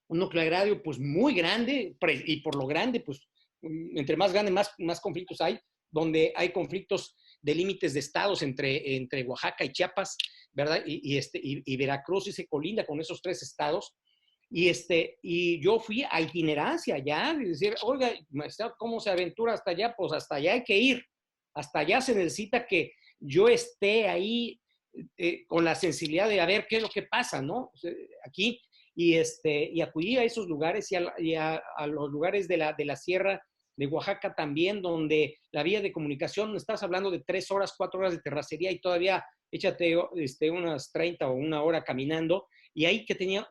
núcleo agrario pues muy grande, y por lo grande, pues entre más grande, más conflictos hay, donde hay conflictos de límites de estados entre Oaxaca y Chiapas, ¿verdad? Y Veracruz, y se colinda con esos tres estados. Y yo fui a itinerancia allá, y decir, oiga, maestro, ¿cómo se aventura hasta allá? Pues hasta allá hay que ir, hasta allá se necesita que yo esté ahí con la sensibilidad de a ver qué es lo que pasa, ¿no? O sea, aquí, y acudí a esos lugares y a los lugares de la sierra de Oaxaca también, donde la vía de comunicación, estás hablando de 3 horas, 4 horas de terracería y todavía échate unas 30 o una hora caminando, y ahí que tenía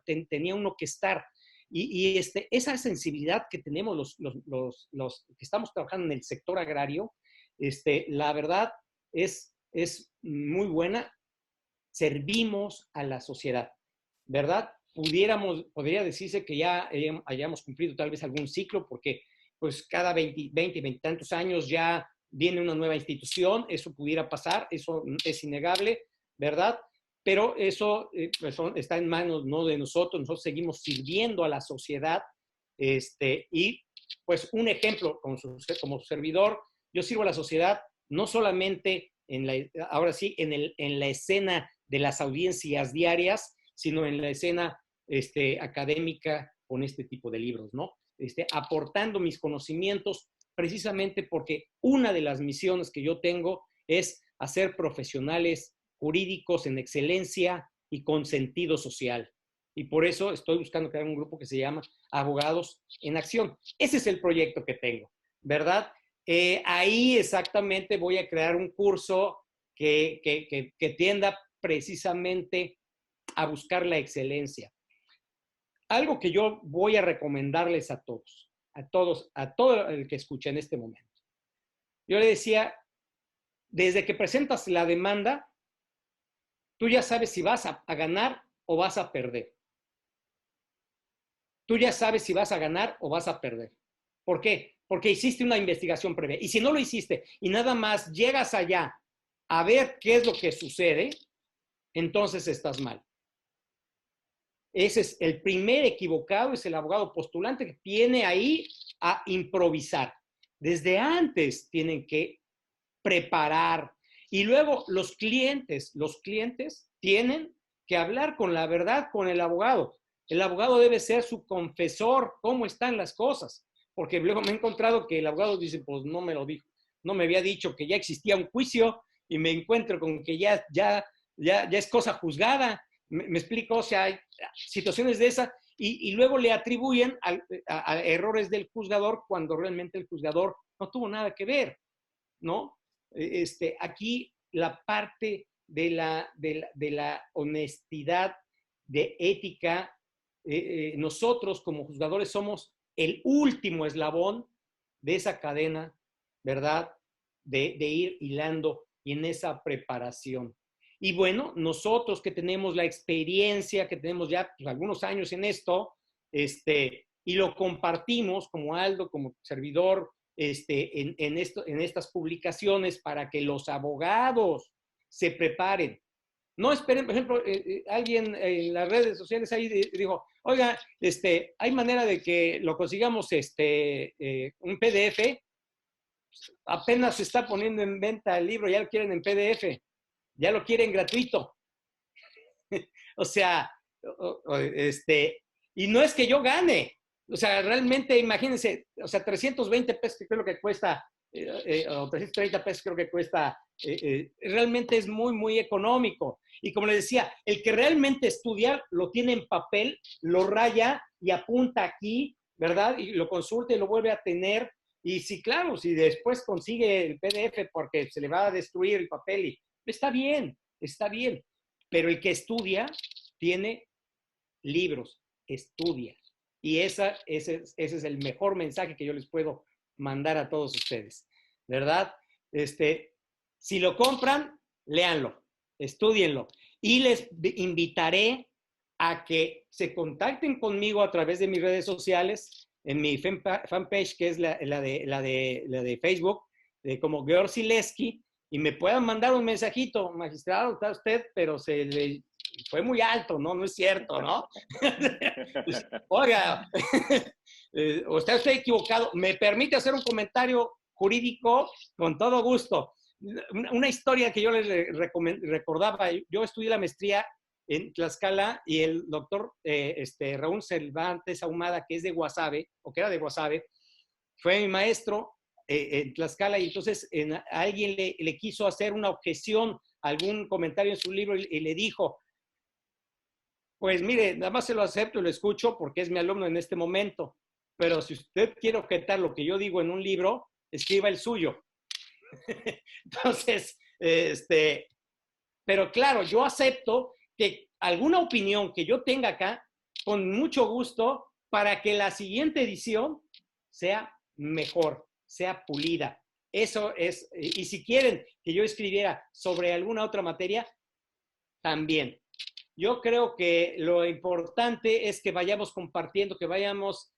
uno que estar. Y esa sensibilidad que tenemos los que estamos trabajando en el sector agrario, la verdad es muy buena. Servimos a la sociedad, ¿verdad? Podría decirse que ya hayamos cumplido tal vez algún ciclo, porque pues cada 20 tantos años ya viene una nueva institución, eso pudiera pasar, eso es innegable, ¿verdad? Pero eso está en manos no de nosotros seguimos sirviendo a la sociedad, y pues un ejemplo, como su servidor, yo sirvo a la sociedad no solamente ahora sí, en la escena de las audiencias diarias, sino en la escena académica con este tipo de libros, ¿no? Aportando mis conocimientos, precisamente porque una de las misiones que yo tengo es hacer profesionales jurídicos en excelencia y con sentido social. Y por eso estoy buscando crear un grupo que se llama Abogados en Acción. Ese es el proyecto que tengo, ¿verdad? Ahí exactamente voy a crear un curso que tienda precisamente a buscar la excelencia. Algo que yo voy a recomendarles a todo el que escuche en este momento. Yo le decía, desde que presentas la demanda, tú ya sabes si vas a ganar o vas a perder. Tú ya sabes si vas a ganar o vas a perder. ¿Por qué? Porque hiciste una investigación previa. Y si no lo hiciste y nada más llegas allá a ver qué es lo que sucede, entonces estás mal. Ese es el primer equivocado, es el abogado postulante que viene ahí a improvisar. Desde antes tienen que preparar. Y luego los clientes tienen que hablar con la verdad con el abogado. El abogado debe ser su confesor, cómo están las cosas. porque luego me he encontrado que el abogado dice, pues no me lo dijo, no me había dicho que ya existía un juicio y me encuentro con que ya es cosa juzgada. Me explico, o sea, hay situaciones de esas y luego le atribuyen a errores del juzgador cuando realmente el juzgador no tuvo nada que ver, ¿no? Aquí la parte de la honestidad, de ética, nosotros como juzgadores somos el último eslabón de esa cadena, ¿verdad? De ir hilando y en esa preparación. Y bueno, nosotros que tenemos la experiencia, que tenemos ya pues, algunos años en esto, y lo compartimos como Aldo, como servidor, en estas publicaciones para que los abogados se preparen. No esperen, por ejemplo, alguien en las redes sociales ahí dijo, oiga, hay manera de que lo consigamos un PDF, apenas se está poniendo en venta el libro, ya lo quieren en PDF, ya lo quieren gratuito. O sea, y no es que yo gane, o sea, realmente imagínense, o sea, 320 pesos que creo que cuesta, o 330 pesos creo que cuesta, realmente es muy, muy económico. Y como les decía, el que realmente estudia lo tiene en papel, lo raya y apunta aquí, ¿verdad? Y lo consulta y lo vuelve a tener. Y sí, claro, si después consigue el PDF porque se le va a destruir el papel, y está bien, está bien. Pero el que estudia tiene libros, estudia. Y ese es el mejor mensaje que yo les puedo mandar a todos ustedes, ¿verdad? Si lo compran, léanlo, estudienlo. Y les invitaré a que se contacten conmigo a través de mis redes sociales, en mi fanpage, que es la de Facebook, como Georg Sileski, y me puedan mandar un mensajito, magistrado, está usted, pero se le fue muy alto, ¿no? No es cierto, ¿no? Oiga, o está usted equivocado. ¿Me permite hacer un comentario jurídico? Con todo gusto. Una historia que yo les recordaba, yo estudié la maestría en Tlaxcala y el doctor Raúl Cervantes Ahumada, que es de Guasave, o que era de Guasave, fue mi maestro en Tlaxcala y entonces alguien le quiso hacer una objeción, algún comentario en su libro y le dijo, pues mire, nada más se lo acepto y lo escucho porque es mi alumno en este momento, pero si usted quiere objetar lo que yo digo en un libro, escriba el suyo. Entonces, pero claro, yo acepto que alguna opinión que yo tenga acá, con mucho gusto, para que la siguiente edición sea mejor, sea pulida. Eso es, y si quieren que yo escribiera sobre alguna otra materia, también. Yo creo que lo importante es que vayamos compartiendo, que vayamos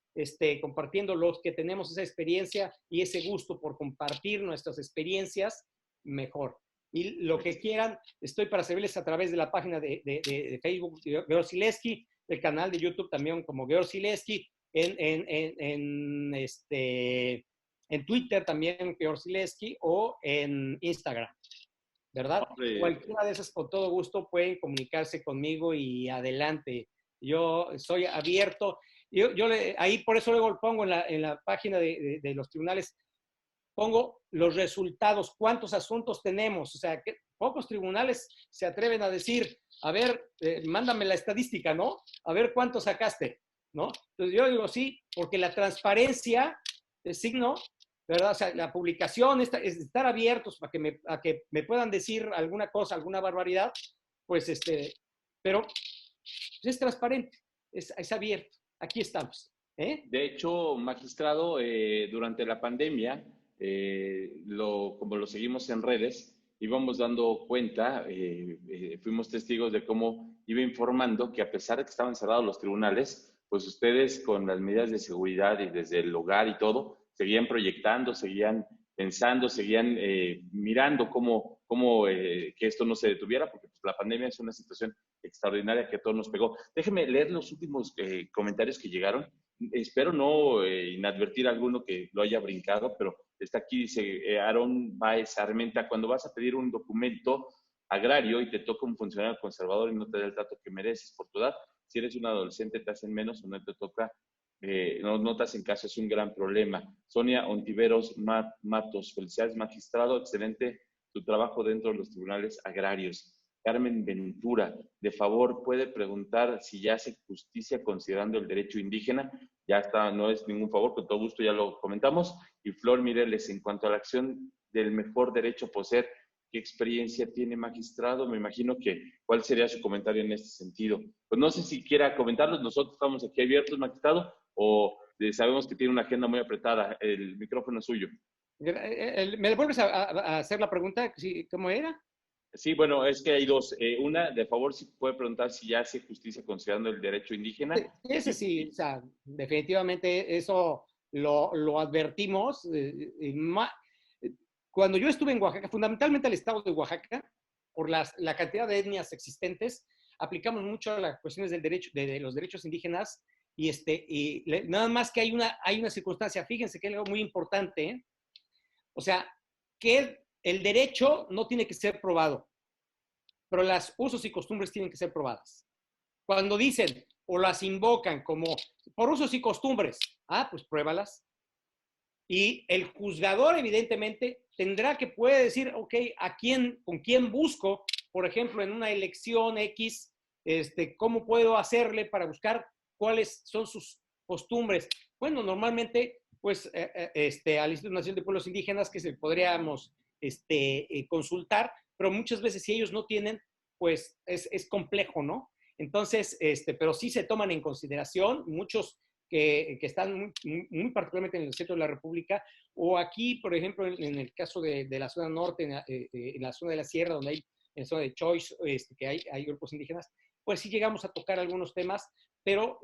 compartiendo los que tenemos esa experiencia y ese gusto por compartir nuestras experiencias mejor. Y lo que quieran, estoy para servirles a través de la página de Facebook de Georg Sileski, el canal de YouTube también como Georg Sileski, en Twitter también Georg Sileski o en Instagram. ¿Verdad? Cualquiera de esas con todo gusto pueden comunicarse conmigo y adelante. Yo soy abierto. Ahí por eso luego pongo en la página de los tribunales, pongo los resultados, cuántos asuntos tenemos. O sea, que pocos tribunales se atreven a decir, a ver, mándame la estadística, ¿no? A ver cuánto sacaste, ¿no? Entonces yo digo sí, porque la transparencia es signo, ¿verdad? O sea, la publicación es estar abiertos para a que me puedan decir alguna cosa, alguna barbaridad, pues pero es transparente, es abierto. Aquí estamos. De hecho, magistrado, durante la pandemia, como lo seguimos en redes, íbamos dando cuenta, fuimos testigos de cómo iba informando que a pesar de que estaban cerrados los tribunales, pues ustedes con las medidas de seguridad y desde el hogar y todo, seguían proyectando, seguían pensando, seguían mirando que esto no se detuviera, porque pues, la pandemia es una situación extraordinaria que a todos nos pegó. Déjeme leer los últimos comentarios que llegaron. Espero no inadvertir a alguno que lo haya brincado, pero está aquí, dice Aarón Baez Armenta, cuando vas a pedir un documento agrario y te toca un funcionario conservador y no te da el trato que mereces por tu edad, si eres un adolescente te hacen menos o no te toca no, no te hacen caso, es un gran problema. Sonia Ontiveros Matos, felicidades, magistrado, excelente tu trabajo dentro de los tribunales agrarios. Carmen Ventura, de favor, puede preguntar si ya hace justicia considerando el derecho indígena. Ya está, no es ningún favor, con todo gusto ya lo comentamos. Y Flor Mireles, en cuanto a la acción del mejor derecho a poseer, ¿qué experiencia tiene, magistrado? Me imagino que, ¿cuál sería su comentario en este sentido? Pues no sé si quiera comentarlos, nosotros estamos aquí abiertos, magistrado, o sabemos que tiene una agenda muy apretada. El micrófono es suyo. ¿Me vuelves a hacer la pregunta? ¿Sí? ¿Cómo era? Sí, bueno, es que hay dos. Una, de favor, si puede preguntar si ya hace justicia considerando el derecho indígena. Ese sí, o sea, definitivamente eso lo advertimos. Cuando yo estuve en Oaxaca, fundamentalmente el estado de Oaxaca, por la cantidad de etnias existentes, aplicamos mucho a las cuestiones del derecho, de los derechos indígenas y nada más que hay una circunstancia, fíjense que es algo muy importante, ¿eh? O sea, que el derecho no tiene que ser probado, pero las usos y costumbres tienen que ser probadas. Cuando dicen o las invocan como por usos y costumbres, pues pruébalas. Y el juzgador, evidentemente, tendrá que puede decir, ok, con quién busco, por ejemplo, en una elección X, cómo puedo hacerle para buscar cuáles son sus costumbres. Bueno, normalmente, pues, al Instituto Nacional de Pueblos Indígenas, que se podríamos consultar, pero muchas veces si ellos no tienen, pues es complejo, ¿no? Entonces, pero sí se toman en consideración muchos que están muy particularmente en el centro de la República, o aquí, por ejemplo, en el caso de la zona norte, en la zona de la sierra, donde hay, en la zona de Choice, que hay grupos indígenas, pues sí llegamos a tocar algunos temas, pero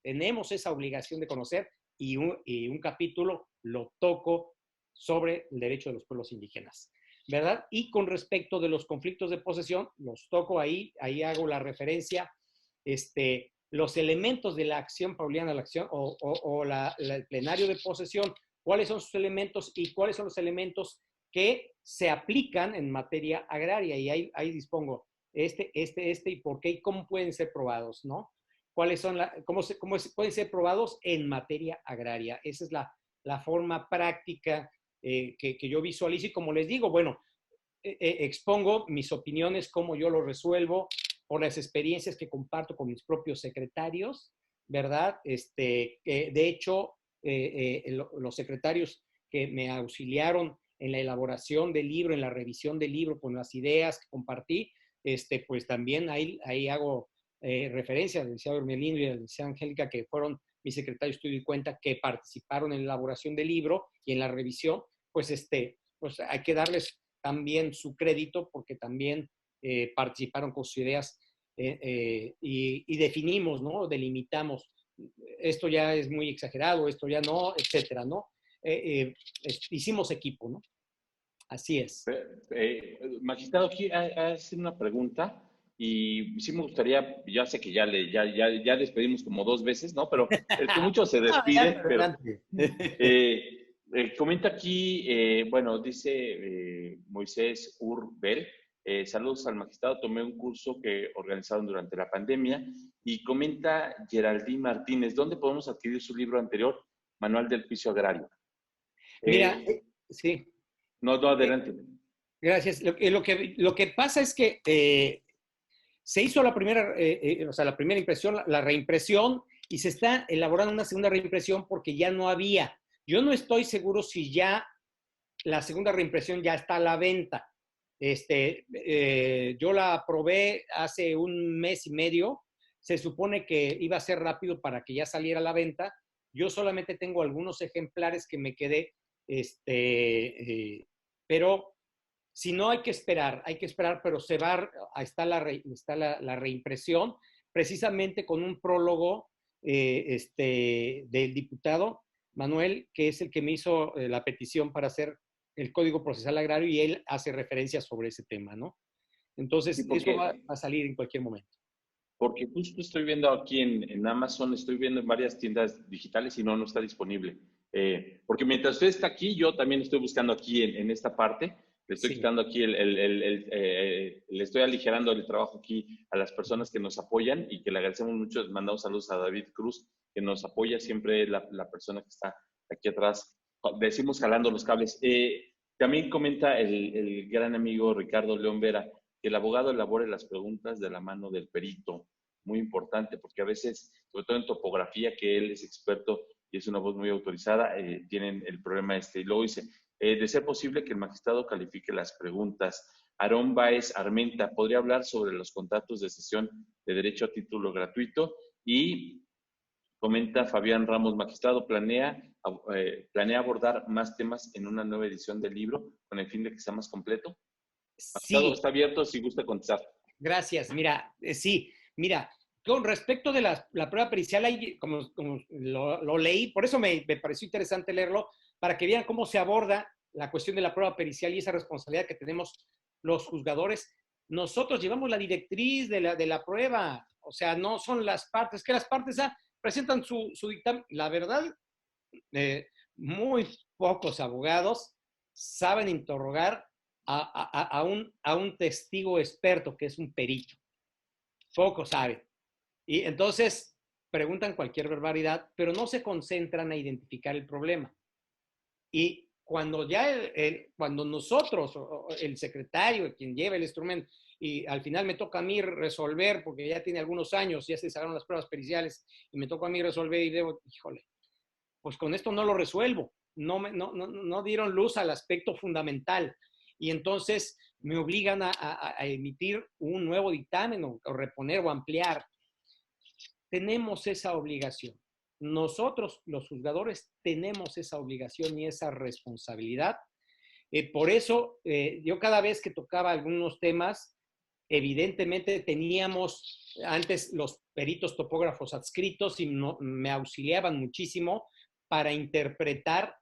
tenemos esa obligación de conocer y un capítulo lo toco sobre el derecho de los pueblos indígenas, ¿verdad? Y con respecto de los conflictos de posesión, los toco ahí hago la referencia, los elementos de la acción pauliana, la acción el plenario de posesión, cuáles son sus elementos y cuáles son los elementos que se aplican en materia agraria. Y ahí dispongo y por qué y cómo pueden ser probados, ¿no? Cómo pueden ser probados en materia agraria. Esa es la forma práctica que yo visualizo y como les digo, bueno, expongo mis opiniones, cómo yo lo resuelvo, por las experiencias que comparto con mis propios secretarios, ¿verdad? De hecho, los secretarios que me auxiliaron en la elaboración del libro, en la revisión del libro, con las ideas que compartí, pues también ahí hago referencia al licenciado Hermelino y a la licenciada Angélica, que fueron mis secretarios de estudio y cuenta, que participaron en la elaboración del libro y en la revisión, pues, pues hay que darles también su crédito porque también participaron con sus ideas y definimos, ¿no? Delimitamos, esto ya es muy exagerado, esto ya no, etcétera, ¿no? Hicimos equipo, ¿no? Así es. Magistrado, aquí hace una pregunta y sí me gustaría, ya sé que ya despedimos como 2 veces, ¿no? Pero el que mucho se despide, pero comenta aquí, bueno, dice Moisés Urbel, saludos al magistrado, tomé un curso que organizaron durante la pandemia y comenta Geraldine Martínez, ¿dónde podemos adquirir su libro anterior, Manual del Juicio Agrario? Mira, sí. No, adelante. Gracias. Lo que pasa es que se hizo la primera impresión, la reimpresión, y se está elaborando una segunda reimpresión porque ya no había. Yo no estoy seguro si ya la segunda reimpresión ya está a la venta. Yo la probé hace 1 mes y medio. Se supone que iba a ser rápido para que ya saliera a la venta. Yo solamente tengo algunos ejemplares que me quedé, pero si no hay que esperar, pero está la reimpresión, precisamente con un prólogo del diputado Manuel, que es el que me hizo la petición para hacer el Código Procesal Agrario, y él hace referencia sobre ese tema, ¿no? Entonces, sí, eso va a salir en cualquier momento. Porque justo estoy viendo aquí en Amazon, estoy viendo en varias tiendas digitales y no está disponible. Porque mientras usted está aquí, yo también estoy buscando aquí en esta parte Le estoy Sí, quitando aquí, le estoy aligerando el trabajo aquí a las personas que nos apoyan y que le agradecemos mucho. Mandamos saludos a David Cruz, que nos apoya siempre, la persona que está aquí atrás. Decimos jalando los cables. También comenta el gran amigo Ricardo León Vera que el abogado elabore las preguntas de la mano del perito. Muy importante, porque a veces, sobre todo en topografía, que él es experto y es una voz muy autorizada, tienen el problema este. Y luego dice, de ser posible que el magistrado califique las preguntas. Aarón Báez Armenta podría hablar sobre los contratos de cesión de derecho a título gratuito. Y comenta Fabián Ramos, magistrado, planea abordar más temas en una nueva edición del libro con el fin de que sea más completo. Magistrado, sí, está abierto si gusta contestar. gracias. Mira, sí, mira, con respecto de la prueba pericial, ahí, como lo leí, por eso me pareció interesante leerlo, para que vean cómo se aborda la cuestión de la prueba pericial y esa responsabilidad que tenemos los juzgadores. Nosotros llevamos la directriz de la prueba, o sea, no son las partes, que las partes presentan su dictamen. La verdad, eh, muy pocos abogados saben interrogar a un testigo experto, que es un perito. Pocos saben. Y entonces preguntan cualquier barbaridad, pero no se concentran a identificar el problema. Y cuando cuando nosotros, el secretario, quien lleva el instrumento, y al final me toca a mí resolver, porque ya tiene algunos años, ya se sacaron las pruebas periciales, y me toca a mí resolver y debo, híjole, pues con esto no lo resuelvo. No dieron luz al aspecto fundamental. Y entonces me obligan a emitir un nuevo dictamen o reponer o ampliar. Tenemos esa obligación. Nosotros, los juzgadores, tenemos esa obligación y esa responsabilidad. Por eso, yo cada vez que tocaba algunos temas, evidentemente teníamos antes los peritos topógrafos adscritos y me auxiliaban muchísimo para interpretar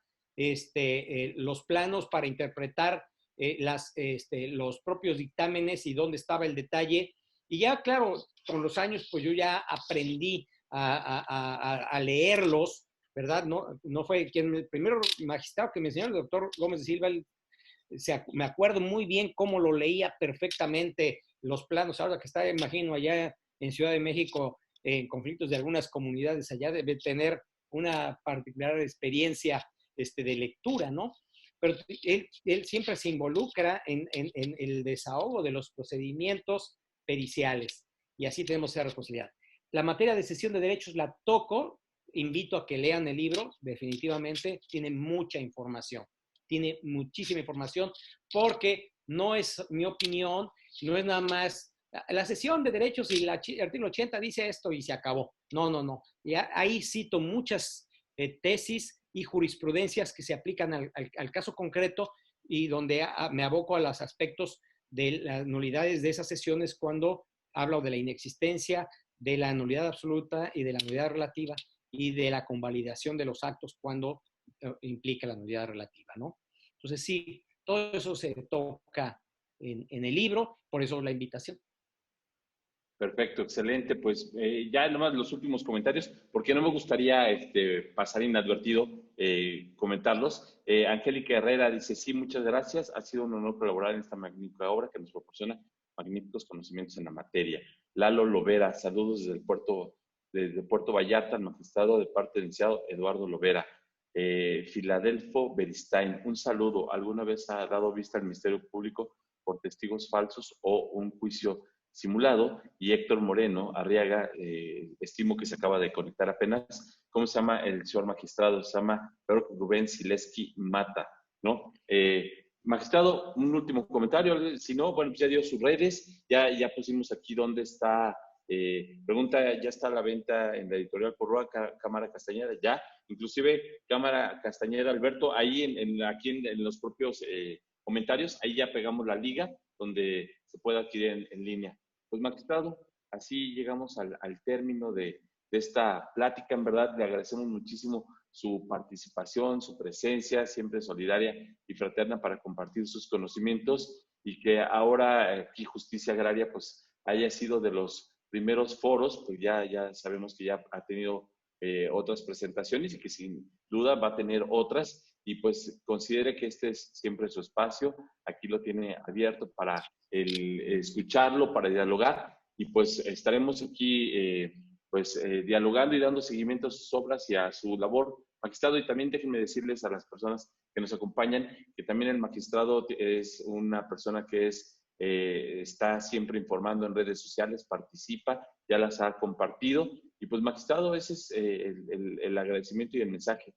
los planos, para interpretar los propios dictámenes y dónde estaba el detalle. Y ya, claro, con los años, pues yo ya aprendí a leerlos, ¿verdad? No fue quien el primer magistrado que me enseñó, el doctor Gómez de Silva, me acuerdo muy bien cómo lo leía perfectamente los planos. Ahora que está, imagino, allá en Ciudad de México, en conflictos de algunas comunidades, allá debe tener una particular experiencia de lectura, ¿no? Pero él siempre se involucra en el desahogo de los procedimientos periciales y así tenemos esa responsabilidad. La materia de cesión de derechos la toco, invito a que lean el libro, definitivamente tiene mucha información, tiene muchísima información porque no es mi opinión, no es nada más la cesión de derechos y el artículo 80 dice esto y se acabó. No. Y ahí cito muchas tesis y jurisprudencias que se aplican al caso concreto y donde me aboco a los aspectos de las nulidades de esas sesiones cuando hablo de la inexistencia, de la nulidad absoluta y de la nulidad relativa y de la convalidación de los actos cuando implica la nulidad relativa, ¿no? Entonces, sí, todo eso se toca en el libro, por eso la invitación. Perfecto, excelente. Pues ya nomás los últimos comentarios, porque no me gustaría pasar inadvertido comentarlos. Angélica Herrera dice, sí, muchas gracias. Ha sido un honor colaborar en esta magnífica obra que nos proporciona magníficos conocimientos en la materia. Lalo Lovera, saludos desde Puerto Vallarta, al magistrado de parte del licenciado Eduardo Lovera. Filadelfo Beristain, un saludo. ¿Alguna vez ha dado vista al Ministerio Público por testigos falsos o un juicio simulado? Y Héctor Moreno Arriaga, estimo que se acaba de conectar apenas. ¿Cómo se llama el señor magistrado? Se llama Rubén Sileski Mata, ¿no? Magistrado, un último comentario. Si no, bueno, pues ya dio sus redes, ya pusimos aquí dónde está. Pregunta, ¿ya está a la venta en la editorial Porrúa, Cámara Castañeda? Ya, inclusive Cámara Castañeda, Alberto, ahí aquí en los propios comentarios, ahí ya pegamos la liga donde se puede adquirir en línea. Pues, magistrado, así llegamos al término de esta plática. En verdad, le agradecemos muchísimo su participación, su presencia, siempre solidaria y fraterna para compartir sus conocimientos y que ahora aquí Justicia Agraria pues haya sido de los primeros foros, pues ya sabemos que ya ha tenido otras presentaciones y que sin duda va a tener otras. y pues considere que este es siempre su espacio. Aquí lo tiene abierto para escucharlo, para dialogar y pues estaremos aquí dialogando y dando seguimiento a sus obras y a su labor, magistrado. Y también déjenme decirles a las personas que nos acompañan que también el magistrado es una persona que está siempre informando en redes sociales, participa, ya las ha compartido. Y pues, magistrado, ese es el agradecimiento y el mensaje.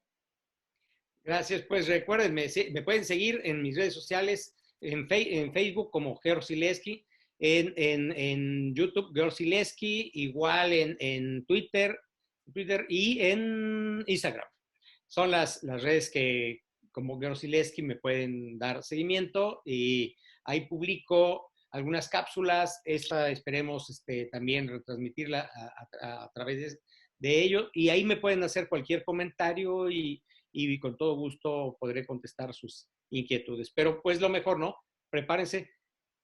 Gracias, pues recuérdenme, me pueden seguir en mis redes sociales, en Facebook como Gersileski, en YouTube Gersileski, igual en Twitter y en Instagram. Son las redes que como Gersileski me pueden dar seguimiento y ahí publico algunas cápsulas. Esta esperemos también retransmitirla a través de ello y ahí me pueden hacer cualquier comentario y con todo gusto podré contestar sus inquietudes. Pero pues lo mejor, ¿no? Prepárense,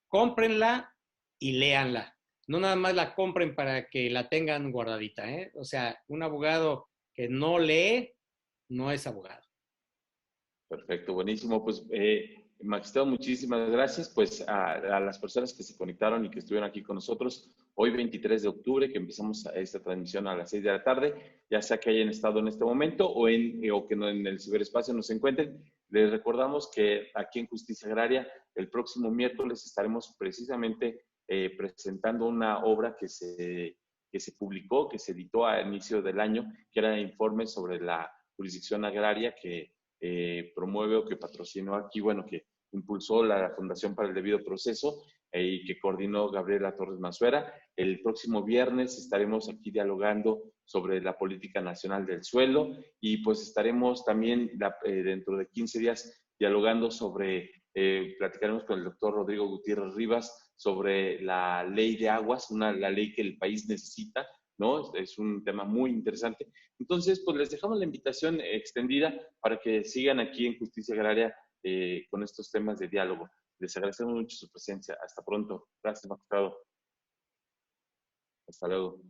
cómprenla y léanla. No nada más la compren para que la tengan guardadita, ¿eh? O sea, un abogado que no lee no es abogado. Perfecto, buenísimo. Pues, magistrado, muchísimas gracias. Pues a las personas que se conectaron y que estuvieron aquí con nosotros hoy, 23 de octubre, que empezamos esta transmisión a las 6 de la tarde, ya sea que hayan estado en este momento o que no en el ciberespacio nos encuentren. Les recordamos que aquí en Justicia Agraria, el próximo miércoles estaremos precisamente presentando una obra que se publicó, que se editó a inicio del año, que era informe sobre la jurisdicción agraria que promueve o que patrocinó aquí, bueno, que impulsó la Fundación para el Debido Proceso y que coordinó Gabriela Torres Manzuera. El próximo viernes estaremos aquí dialogando sobre la política nacional del suelo y pues estaremos también dentro de 15 días dialogando platicaremos con el doctor Rodrigo Gutiérrez Rivas sobre la ley de aguas, la ley que el país necesita, ¿no? Es un tema muy interesante. Entonces, pues les dejamos la invitación extendida para que sigan aquí en Justicia Agraria con estos temas de diálogo. Les agradecemos mucho su presencia. Hasta pronto. Gracias, magistrado. Hasta luego.